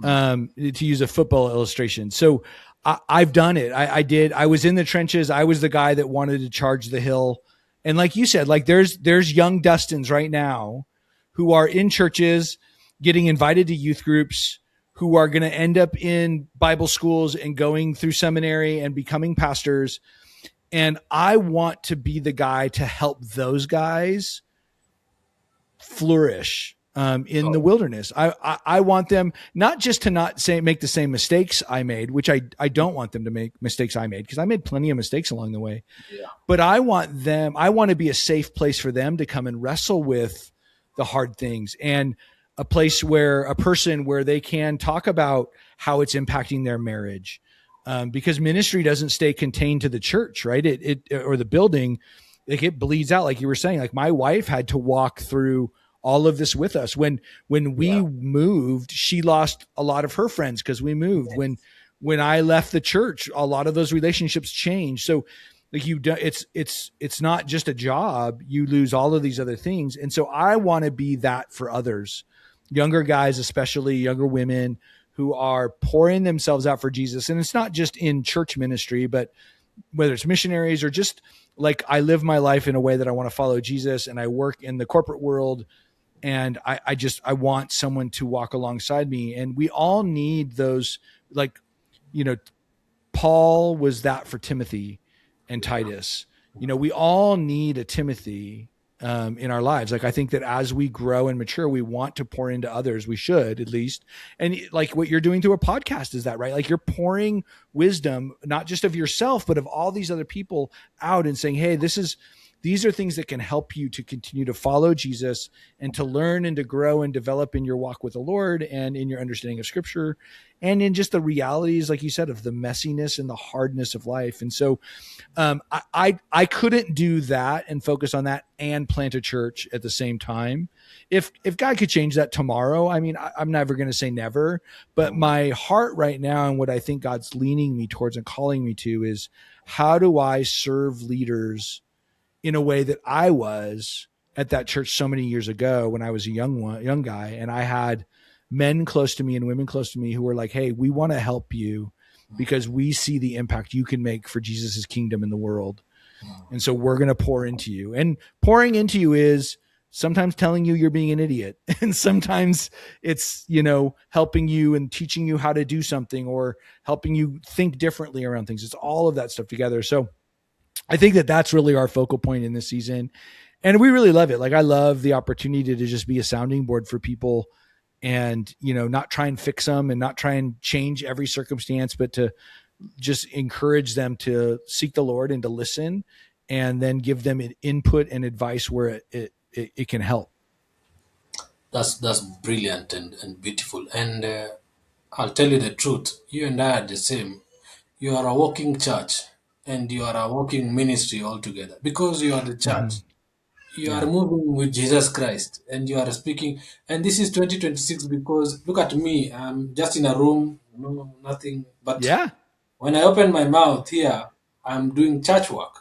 Mm. to use a football illustration. So I've done it. I did. I was in the trenches. I was the guy that wanted to charge the hill. And like you said, like there's young Dustins right now who are in churches getting invited to youth groups, who are going to end up in Bible schools and going through seminary and becoming pastors. And I want to be the guy to help those guys flourish in the Oh, wilderness. I want them not just to not say make the same mistakes I made, which I don't want them to make mistakes I made because I made plenty of mistakes along the way. yeah. But I want to be a safe place for them to come and wrestle with the hard things, and a place where a person where they can talk about how it's impacting their marriage. Because ministry doesn't stay contained to the church, right? It or the building, it bleeds out. Like you were saying, like my wife had to walk through all of this with us. When we Yeah. moved, she lost a lot of her friends because we moved. When I left the church, a lot of those relationships changed. So like you do, it's not just a job. You lose all of these other things. And so I want to be that for others, younger guys, especially younger women who are pouring themselves out for Jesus. And it's not just in church ministry, but whether it's missionaries or just like I live my life in a way that I want to follow Jesus, and I work in the corporate world, and I want someone to walk alongside me. And we all need those, like, you know, Paul was that for Timothy and Titus. You know, we all need a Timothy in our lives. Like, I think that as we grow and mature, we want to pour into others. We should, at least. And like what you're doing through a podcast is that, right? Like you're pouring wisdom, not just of yourself, but of all these other people out and saying, hey, these are things that can help you to continue to follow Jesus and to learn and to grow and develop in your walk with the Lord and in your understanding of scripture and in just the realities, like you said, of the messiness and the hardness of life. And so I couldn't do that and focus on that and plant a church at the same time. If God could change that tomorrow, I mean, I'm never going to say never, but Mm, my heart right now and what I think God's leaning me towards and calling me to is how do I serve leaders in a way that I was at that church so many years ago when I was a young guy, and I had men close to me and women close to me who were like, "Hey, we want to help you because we see the impact you can make for Jesus's kingdom in the world, and so we're going to pour into you." And pouring into you is sometimes telling you you're being an idiot, and sometimes it's helping you and teaching you how to do something or helping you think differently around things. It's all of that stuff together. So I think that that's really our focal point in this season. And we really love it. Like, I love the opportunity to just be a sounding board for people and, not try and fix them and not try and change every circumstance, but to just encourage them to seek the Lord and to listen and then give them input and advice where it can help. that's brilliant and beautiful. And I'll tell you the truth. You and I are the same. You are a walking church, and you are a walking ministry altogether because you are the church. Mm-hmm. You are Yeah. moving with Jesus Christ, and you are speaking. And this is 2026 because look at me. I'm just in a room, no nothing. But Yeah. when I open my mouth here, I'm doing church work.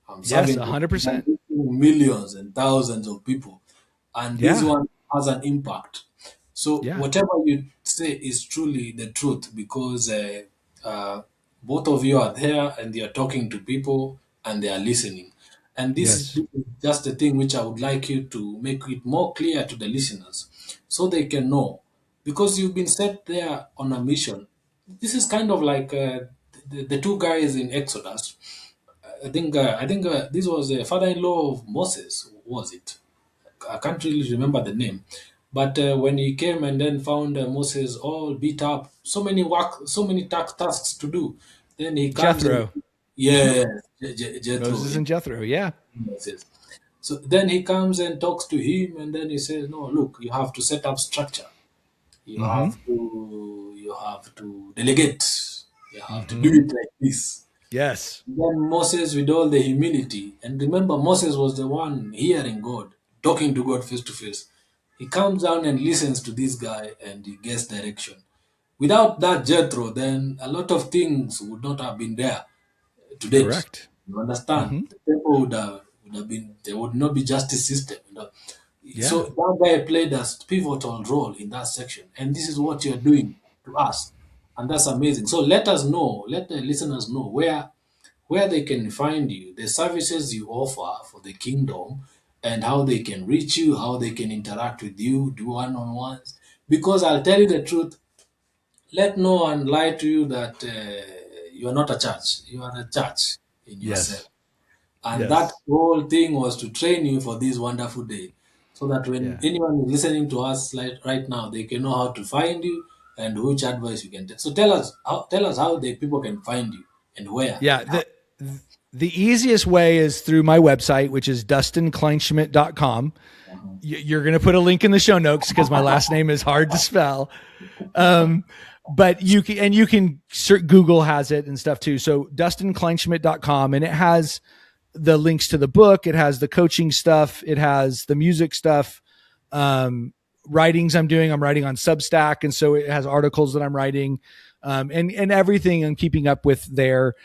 I'm Yes. serving people. I'm 100%. reaching millions and thousands of people, and this Yeah. one has an impact. So Yeah. whatever you say is truly the truth because uh, both of you are there and you are talking to people and they are listening. And Yes. this is just the thing which I would like you to make it more clear to the listeners so they can know because you've been set there on a mission. This is kind of like the two guys in Exodus. I think this was the father-in-law of Moses. Was it? I can't really remember the name. But when he came and then found Moses all beat up, so many tasks to do, then he comes and Jethro. yeah, Jethro. Moses and Jethro. Yeah. Yes, yes. So then he comes and talks to him, and then he says, "No, look, you have to set up structure. Mm-hmm. You have to delegate. You have to do Mm-hmm. it like this." Yes. Then Moses, with all the humility, and remember, Moses was the one hearing God, talking to God face to face. He comes down and listens to this guy and he gets direction. Without that Jethro, then a lot of things would not have been there to date. Correct. You understand? Mm-hmm. The people would have been there would not be justice system. Yeah. So that guy played a pivotal role in that section, and this is what you're doing to us, and that's amazing. So let us know, let the listeners know where they can find you, the services you offer for the kingdom, and how they can reach you, how they can interact with you, do one-on-ones. Because I'll tell you the truth, let no one lie to you that you are not a church. You are a church in yourself. Yes. And that Yes. whole thing was to train you for this wonderful day. So that when Yeah. anyone is listening to us like right now, they can know how to find you and which advice you can take. So tell us how the people can find you and where Yeah. and how. The easiest way is through my website, which is dustinkleinschmidt.com. You're going to put a link in the show notes because my last name is hard to spell. Um, but you can Google has it and stuff too. So dustinkleinschmidt.com, and it has the links to the book. It has the coaching stuff. It has the music stuff. Um, Writings I'm doing. I'm writing on Substack, and so it has articles that I'm writing, and everything I'm keeping up with there.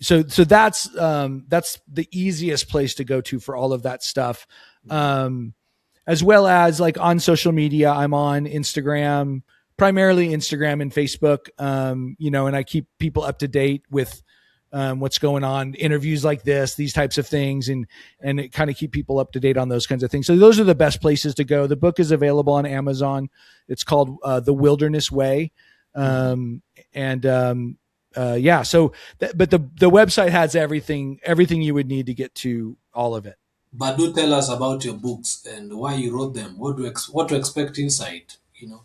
So that's the easiest place to go to for all of that stuff. Um, as well as like on social media, I'm on Instagram, primarily Instagram and Facebook. And I keep people up to date with what's going on, interviews like this, these types of things, and it kind of keep people up to date on those kinds of things. So those are the best places to go. The book is available on Amazon. It's called The Wilderness Way, Mhm. and yeah. So, but the website has everything you would need to get to all of it. But do tell us about your books and why you wrote them. What to expect inside.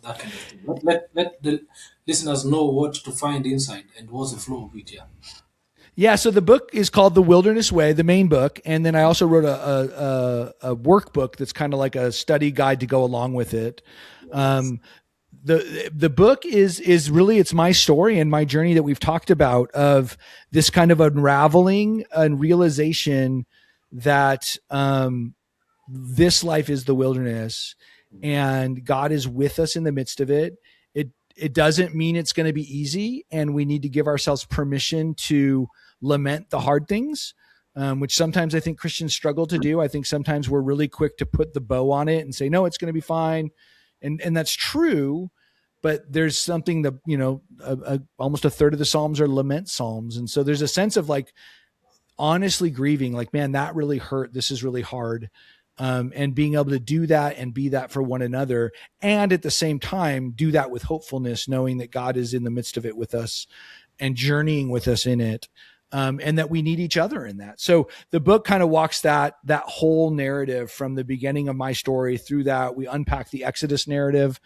That kind of thing. Let the listeners know what to find inside and what's the flow of it. Yeah. Yeah, so the book is called The Wilderness Way, the main book, and then I also wrote a workbook that's kind of like a study guide to go along with it. Yes. Um, the book is really, it's my story and my journey that we've talked about, of this kind of unraveling and realization that this life is the wilderness, and God is with us in the midst of it. It doesn't mean it's going to be easy, and we need to give ourselves permission to lament the hard things, which sometimes I think Christians struggle to do. I think sometimes we're really quick to put the bow on it and say, no, it's going to be fine. And that's true. But there's something that, almost a third of the Psalms are lament Psalms. And so there's a sense of like honestly grieving, like, man, that really hurt. This is really hard. And being able to do that and be that for one another. And at the same time, do that with hopefulness, knowing that God is in the midst of it with us and journeying with us in it. And that we need each other in that. So the book kind of walks that whole narrative from the beginning of my story through that. We unpack the Exodus narrative.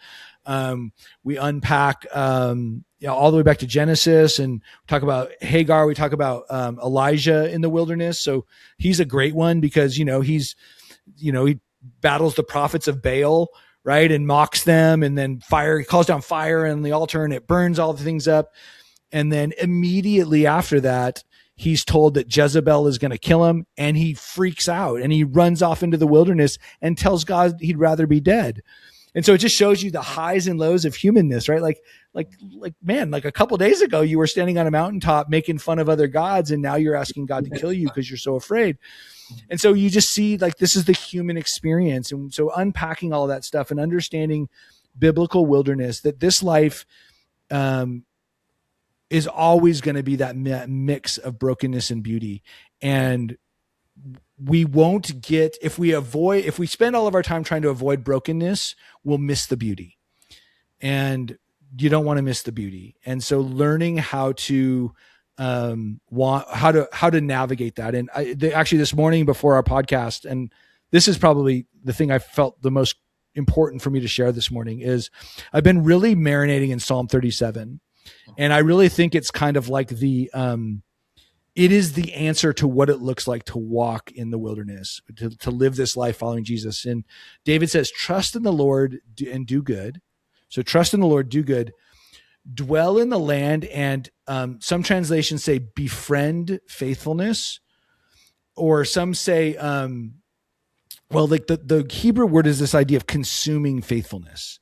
We unpack all the way back to Genesis, and talk about Hagar. We talk about Elijah in the wilderness. So he's a great one because he battles the prophets of Baal, right, and mocks them, and then he calls down fire on the altar, and it burns all the things up. And then immediately after that, he's told that Jezebel is going to kill him, and he freaks out and he runs off into the wilderness and tells God he'd rather be dead. And so it just shows you the highs and lows of humanness, right? Man, like a couple of days ago, you were standing on a mountaintop making fun of other gods, and now you're asking God to kill you because you're so afraid. And so you just see, like, this is the human experience. And so unpacking all of that stuff and understanding biblical wilderness, that this life is always going to be that mix of brokenness and beauty. And we won't get, if we spend all of our time trying to avoid brokenness, we'll miss the beauty. And you don't want to miss the beauty. And so learning how to how to navigate that. And actually this morning before our podcast, and this is probably the thing I felt the most important for me to share this morning, is I've been really marinating in Psalm 37. And I really think it's kind of like it is the answer to what it looks like to walk in the wilderness, to live this life following Jesus. And David says, trust in the Lord and do good. So trust in the Lord, do good, dwell in the land. And some translations say befriend faithfulness, or some say, like the Hebrew word is this idea of consuming faithfulness.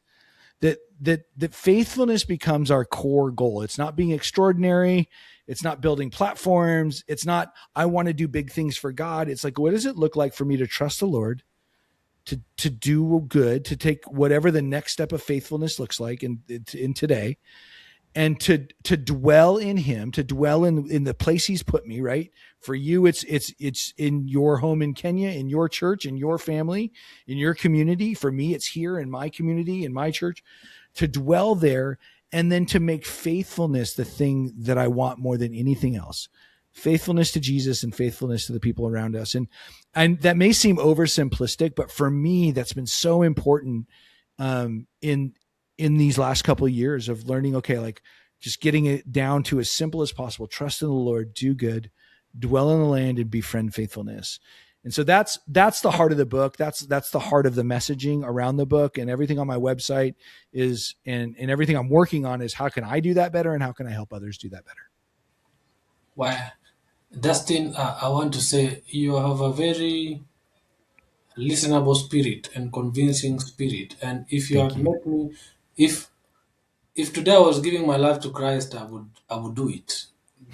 That faithfulness becomes our core goal. It's not being extraordinary. It's not building platforms. It's not, I want to do big things for God. It's like, what does it look like for me to trust the Lord, to do good, to take whatever the next step of faithfulness looks like in today, and to dwell in him, to dwell in the place he's put me, right? For you, it's in your home in Kenya, in your church, in your family, in your community. For me, it's here in my community, in my church, to dwell there, and then to make faithfulness the thing that I want more than anything else. Faithfulness to Jesus and faithfulness to the people around us. And that may seem oversimplistic, but for me, that's been so important in these last couple of years of learning, okay, like just getting it down to as simple as possible. Trust in the Lord, do good, dwell in the land, and befriend faithfulness. And so that's the heart of the book. That's the heart of the messaging around the book, and everything on my website is, and everything I'm working on is, how can I do that better, and how can I help others do that better? Well, Dustin, I want to say you have a very listenable spirit and convincing spirit. And if you Thank had you. met me, if if today I was giving my life to Christ, I would do it.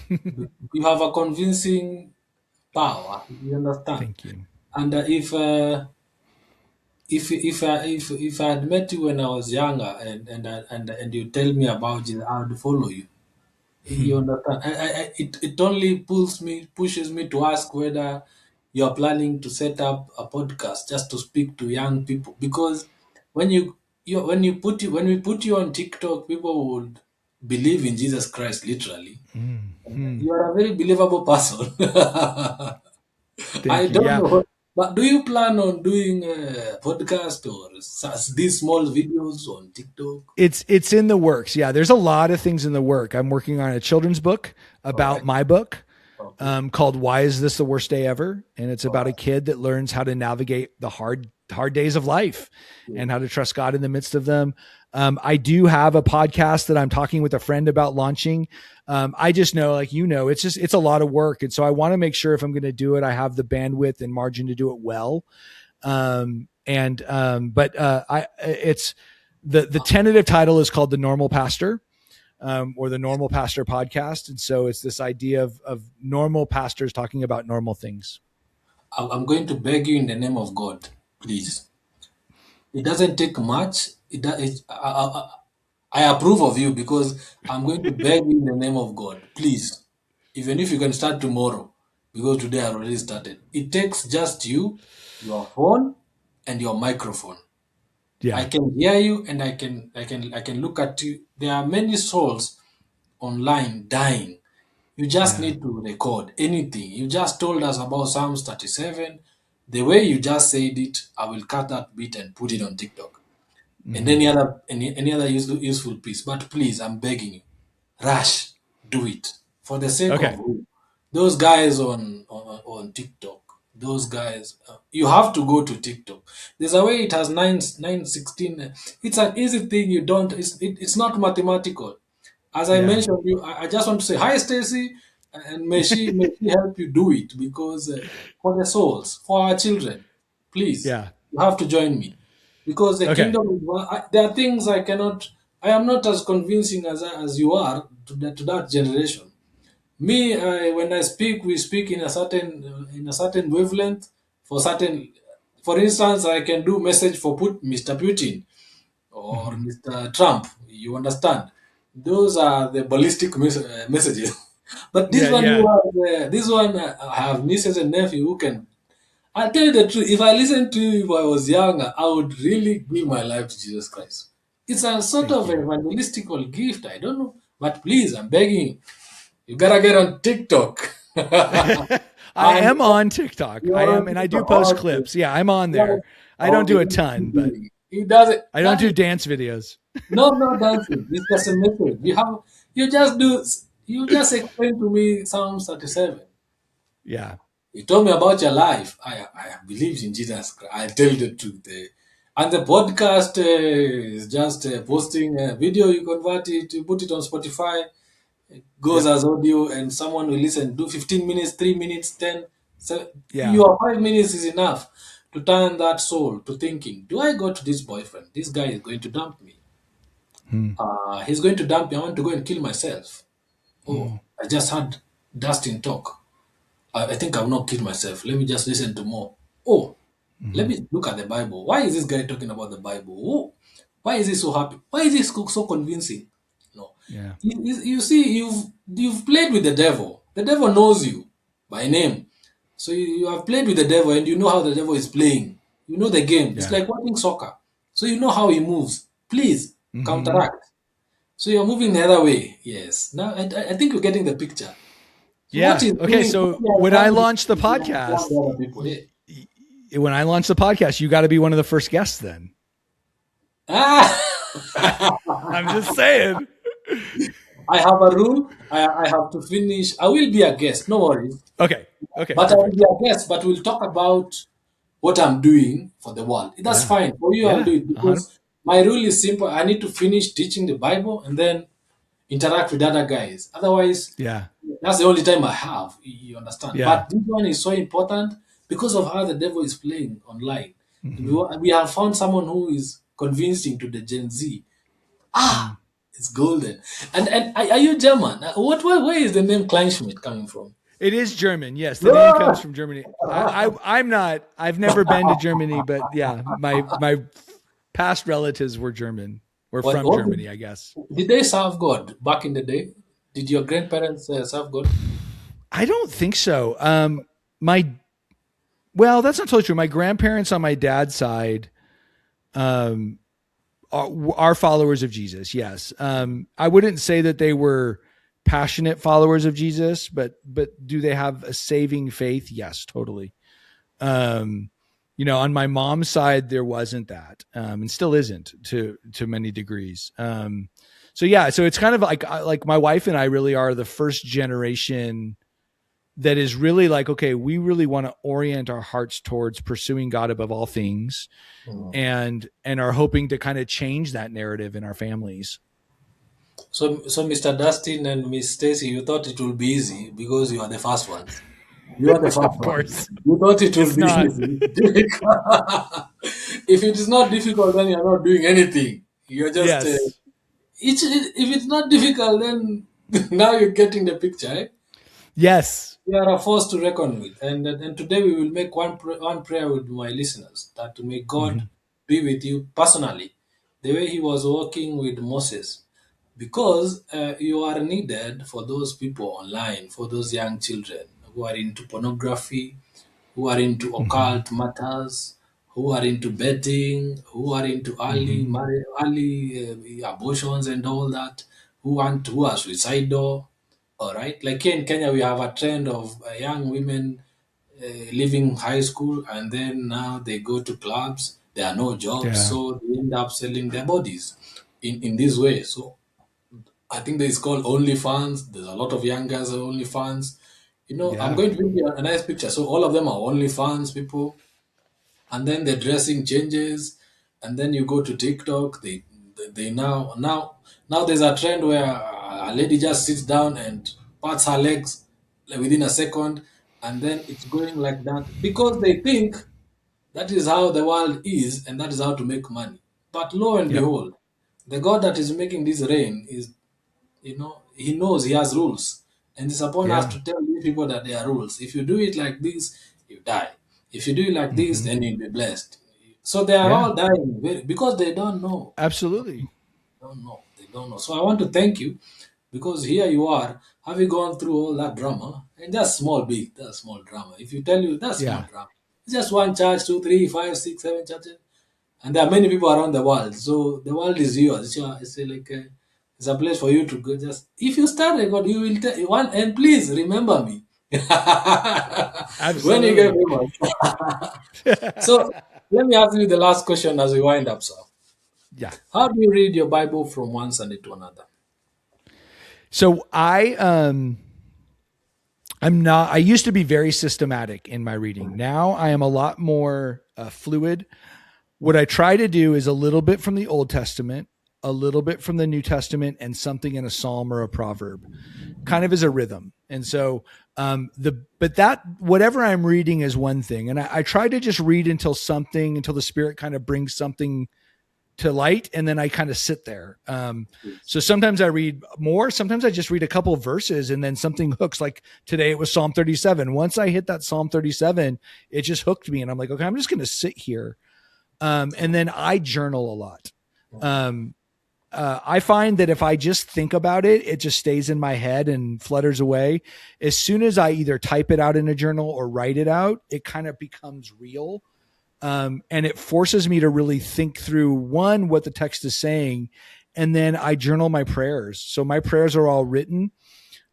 You have a convincing power. You understand? Thank you. And if I had met you when I was younger, and you tell me about it, I would follow you. You understand? It only pushes me to ask whether you are planning to set up a podcast just to speak to young people, because when when we put you on TikTok, people would believe in Jesus Christ literally. Mm-hmm. You are a very believable person. I Thank you. don't Yeah. know, but do you plan on doing a podcast or these small videos on TikTok? It's in the works. Yeah, there's a lot of things in the work. I'm working on a children's book All about right. my book. Okay. called "Why Is This the Worst Day Ever?" And it's All about a right. kid that learns how to navigate the hard days of life Good. and how to trust God in the midst of them. I do have a podcast that I'm talking with a friend about launching. I just know, like, it's a lot of work. And so I want to make sure if I'm going to do it, I have the bandwidth and margin to do it well. It's the tentative title is called The Normal Pastor, or the Normal Pastor Podcast. And so it's this idea of normal pastors talking about normal things. I'm going to beg you in the name of God, please. It doesn't take much. I approve of you because I'm going to beg you in the name of God, please. Even if you can start tomorrow, because today I already started. It takes just you, your phone, and your microphone. I Yeah. can hear you, and I can look at you. There are many souls online dying. You just Yeah. need to record anything. You just told us about Psalms 37. The way you just said it, I will cut that bit and put it on TikTok and Mm-hmm. any other useful piece. But please, I'm begging you, rush, do it for the sake of Okay. who? Those guys on TikTok. Those guys, you have to go to TikTok. There's a way it has 916. It's an easy thing. You don't. It's not mathematical. As I Yeah. mentioned, I just want to say hi, Stacy, and may she help you do it because for the souls, for our children, please, Yeah. you have to join me because the Okay. kingdom. There are things I cannot. I am not as convincing as you are to that generation. Me, when I speak, we speak in a certain wavelength for certain. For instance, I can do message for Mr. Putin or Mm-hmm. Mr. Trump. You understand? Those are the ballistic messages. But this Yeah. one, Yeah. I have nieces and nephew who can. I'll tell you the truth. If I listened to you if I was younger, I would really give my life to Jesus Christ. It's a sort Thank of you. evangelistical gift. I don't know. But please, I'm begging you. You gotta get on TikTok. I And am on TikTok. I you're am, on and I do TikTok. post Okay. clips. Yeah, I'm on there. Well, I don't do okay. a ton, but He does it. I don't do dance videos. No, no dancing. It's just a message. You just do. You just explain to me Psalm 37. Yeah. You told me about your life. I believe in Jesus Christ. I tell the truth. And the podcast is just posting a video. You convert it, you put it on Spotify, goes Yep. as audio, and someone will listen. Do 15 minutes, 3 minutes, 10. So Yeah. your 5 minutes is enough to turn that soul to thinking. Do I go to this boyfriend? This guy is going to dump me. Hmm. He's going to dump me. I want to go and kill myself. Oh, Hmm. I just had Dustin talk. I think I will not kill myself. Let me just listen to more. Oh, let Hmm. me look at the Bible. Why is this guy talking about the Bible? Oh, why is he so happy? Why is he so convincing? No, Yeah. you see, you've played with the devil. The devil knows you by name, so you have played with the devil and you know how the devil is playing. You know the game. It's Yeah. like watching soccer, so you know how he moves. Please Hmm. counteract. So you're moving the other way. Yes. Now I think you're getting the picture. So what Yeah. he's Okay. doing, what So he has when I done launch the is he has done podcast, the other people. Yeah. when I launch the podcast, you got to be one of the first guests. Then Ah! I'm just saying. I have a rule. I have to finish. I will be a guest. No worries. Okay. Okay. But I will Perfect. be a guest. But we'll talk about what I'm doing for the world. That's Yeah. fine for you. I'll Yeah. do it 100. because my rule is simple. I need to finish teaching the Bible and then interact with other guys. Otherwise, Yeah. that's the only time I have. You understand? Yeah. But this one is so important because of how the devil is playing online. Hmm. We have found someone who is convincing to the Gen Z. Ah, it's golden. And are you German? Where is the name Kleinschmidt coming from? It is German. Yes, the name comes Ah! from Germany. I'm not. I've never been to Germany, but yeah, my past relatives were German or What, from what Germany, I guess. did they serve God back in the day? Did your grandparents serve God? I don't think so. My well, that's not totally true. My grandparents on my dad's side, um, are followers of Jesus. Yes. I wouldn't say that they were passionate followers of Jesus, but do they have a saving faith? Yes, totally. Um, on my mom's side, there wasn't that, and still isn't to many degrees. So yeah, so it's kind of like my wife and I really are the first generation that is really like, okay, we really want to orient our hearts towards pursuing God above all things, Mhm. and are hoping to kind of change that narrative in our families. So Mr. Dustin and Miss Stacy, you thought it would be easy because you are the first ones. You are the first Of ones. course, You thought it would it's be not. easy. If it is not difficult, then you are not doing anything. You're just Yes. if it's not difficult, then now you're getting the picture. Eh? Yes. We are a force to reckon with, and today we will make one prayer with my listeners that may God Mhm. be with you personally, the way He was working with Moses, because you are needed for those people online, for those young children who are into pornography, who are into Mhm. occult matters, who are into betting, who are into Mhm. early abortions and all that, who are suicidal. All right, like here in Kenya, we have a trend of young women leaving high school and then now they go to clubs. There are no jobs, Yeah. so they end up selling their bodies in this way. So I think that it's called OnlyFans. There's a lot of young guys on OnlyFans. You know, I'm Yeah. going to bring you a nice picture. So all of them are OnlyFans people, and then the dressing changes, and then you go to TikTok. They now there's a trend where a lady just sits down and pats her legs like, within a second, and then it's going like that because they think that is how the world is and that is how to make money. But lo and Yep. behold, the God that is making this rain is, he knows he has rules, and it's upon us Yeah. to tell these people that there are rules. If you do it like this, you die. If you do it like this, Mhm. then you'll be blessed. So they are Yeah. all dying because they don't know. Absolutely. Don't know. They don't know. So I want to thank you because here you are, having gone through all that drama, and that's small, big, that's small drama. If you tell you that's small Yeah. drama, it's just one church, two, three, five, six, seven churches, and there are many people around the world. So the world is yours. It's a place for you to go. Just if you start record, you will tell one, and please remember me when you get Absolutely. famous. So let me ask you the last question as we wind up, sir. Yeah. How do you read your Bible from one Sunday to another? So I'm not. I used to be very systematic in my reading. Now I am a lot more fluid. What I try to do is a little bit from the Old Testament, a little bit from the New Testament, and something in a psalm or a proverb, kind of as a rhythm. And so the but that whatever I'm reading is one thing, and I try to just read until the Spirit kind of brings something to light, and then I kind of sit there. So sometimes I read more, sometimes I just read a couple of verses and then something hooks. Like today it was Psalm 37. Once I hit that Psalm 37, it just hooked me, and I'm like, okay, I'm just going to sit here. And then I journal a lot. Um, I find that if I just think about it, it just stays in my head and flutters away. As soon as I either type it out in a journal or write it out, it kind of becomes real. And it forces me to really think through one, what the text is saying, and then I journal my prayers. So my prayers are all written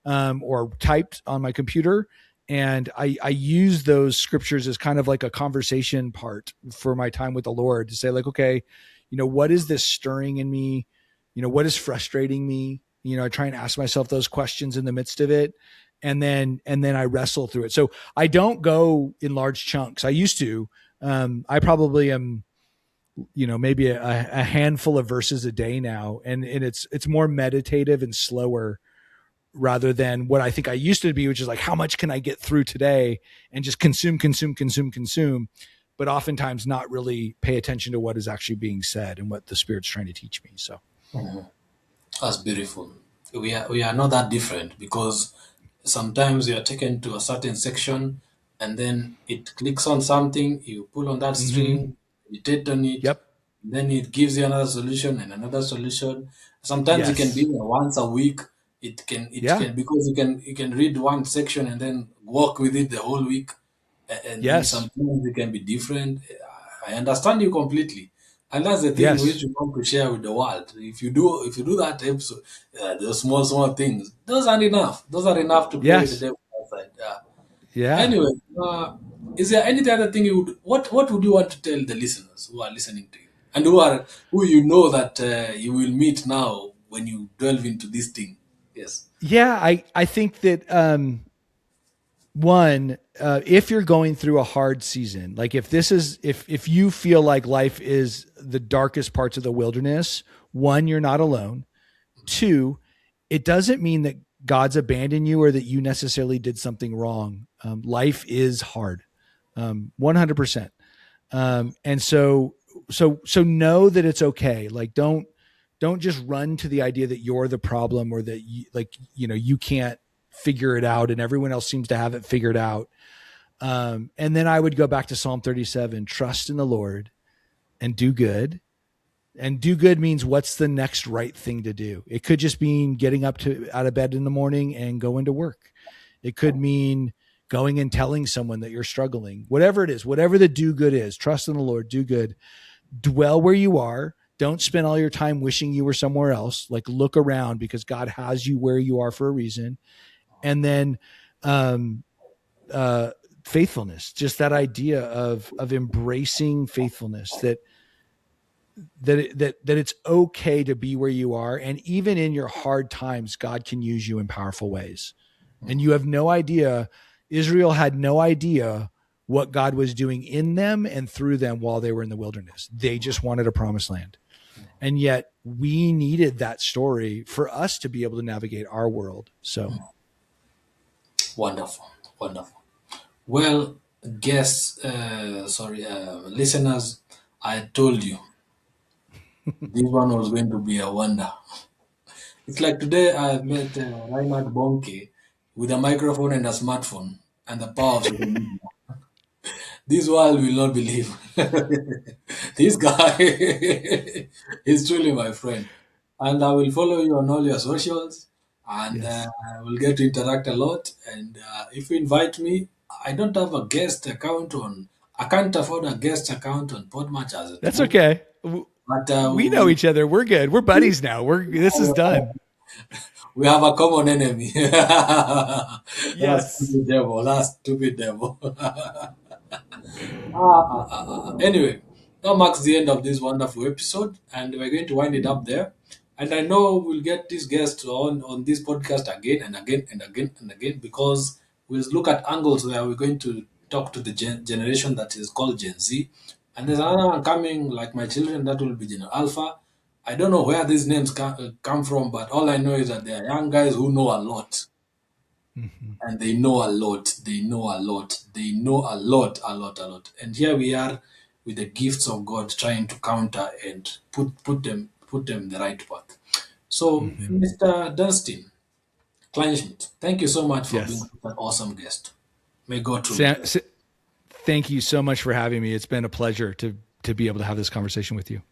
or typed on my computer, and I use those scriptures as kind of like a conversation part for my time with the Lord to say, like, okay, what is this stirring in me? What is frustrating me? I try and ask myself those questions in the midst of it, and then I wrestle through it. So I don't go in large chunks. I used to. I probably am, maybe a handful of verses a day now, and it's more meditative and slower rather than what I think I used to be, which is like, how much can I get through today and just consume, consume, consume, consume, but oftentimes not really pay attention to what is actually being said and what the Spirit's trying to teach me. So, That's beautiful. We are not that different because sometimes you are taken to a certain section and then it clicks on something, you pull on that mm-hmm. string, meditate on it, Yep. then it gives you another solution and another solution. Sometimes it can be Yes. once a week. It can Yeah. because you can read one section and then walk with it the whole week, and Yes. sometimes it can be different. I understand you completely, and that's the thing which Yes. you want to share with the world. If you do that episode, those small things, those aren't enough. Those are enough to play with the Yes. devil outside. Yeah. Anyway, is there any other thing what would you want to tell the listeners who are listening to you and who you know that you will meet now when you delve into this thing? Yes. Yeah. I think that, one, if you're going through a hard season, like if you feel like life is the darkest parts of the wilderness, one, you're not alone. Two, it doesn't mean that God's abandoned you or that you necessarily did something wrong. Life is hard, 100%. And so know that it's okay. Like, don't just run to the idea that you're the problem, or that you can't figure it out and everyone else seems to have it figured out. And then I would go back to Psalm 37, trust in the Lord and do good. And do good means, what's the next right thing to do? It could just mean getting up to out of bed in the morning and going to work. It could mean going and telling someone that you're struggling. Whatever it is, whatever the do good is, trust in the Lord, do good, dwell where you are. Don't spend all your time wishing you were somewhere else. Like, look around, because God has you where you are for a reason. And then um, faithfulness, just that idea of embracing faithfulness, that it's okay to be where you are, and even in your hard times, God can use you in powerful ways. And you have no idea. Israel had no idea what God was doing in them and through them while they were in the wilderness. They just wanted a promised land. And yet we needed that story for us to be able to navigate our world. So Wonderful, wonderful. Well, listeners, I told you this one was going to be a wonder. It's like today I met Reinhard Bonke with a microphone and a smartphone and the power of social media. This world will not believe. This guy is truly my friend. And I will follow you on all your socials, and yes, I will get to interact a lot. And if you invite me, I don't have a guest account on, I can't afford a guest account on Podmatch as it that's would. okay. But We know each other. We're good. We're buddies now. This is done. we have a common enemy. That Yes. stupid devil. That stupid devil. Anyway, that marks the end of this wonderful episode, and we're going to wind it up there. And I know we'll get this guest on this podcast again and again and again and again, because we'll look at angles where we're going to talk to the generation that is called Gen Z. And there's another one coming, like my children, that will be Gen Alpha. I don't know where these names come from, but all I know is that they are young guys who know a lot, Mhm. and they know a lot. They know a lot. They know a lot, a lot, a lot. And here we are with the gifts of God, trying to counter and put them the right path. So, Mhm. Mr. Dustin Kleinschmidt, thank you so much for being Yes. an awesome guest. May God truly Sam, bless. thank you so much for having me. It's been a pleasure to be able to have this conversation with you.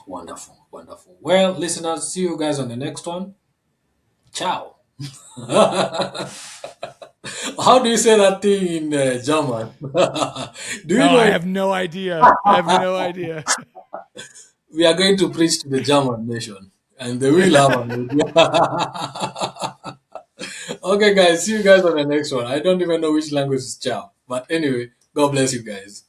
Wonderful, wonderful. Well, listeners, see you guys on the next one. Ciao. How do you say that thing in German? Do Oh, you I know? have no idea. I have no idea. We are going to preach to the German nation, and they will have an idea. Okay, guys, see you guys on the next one. I don't even know which language is ciao. But anyway, God bless you guys.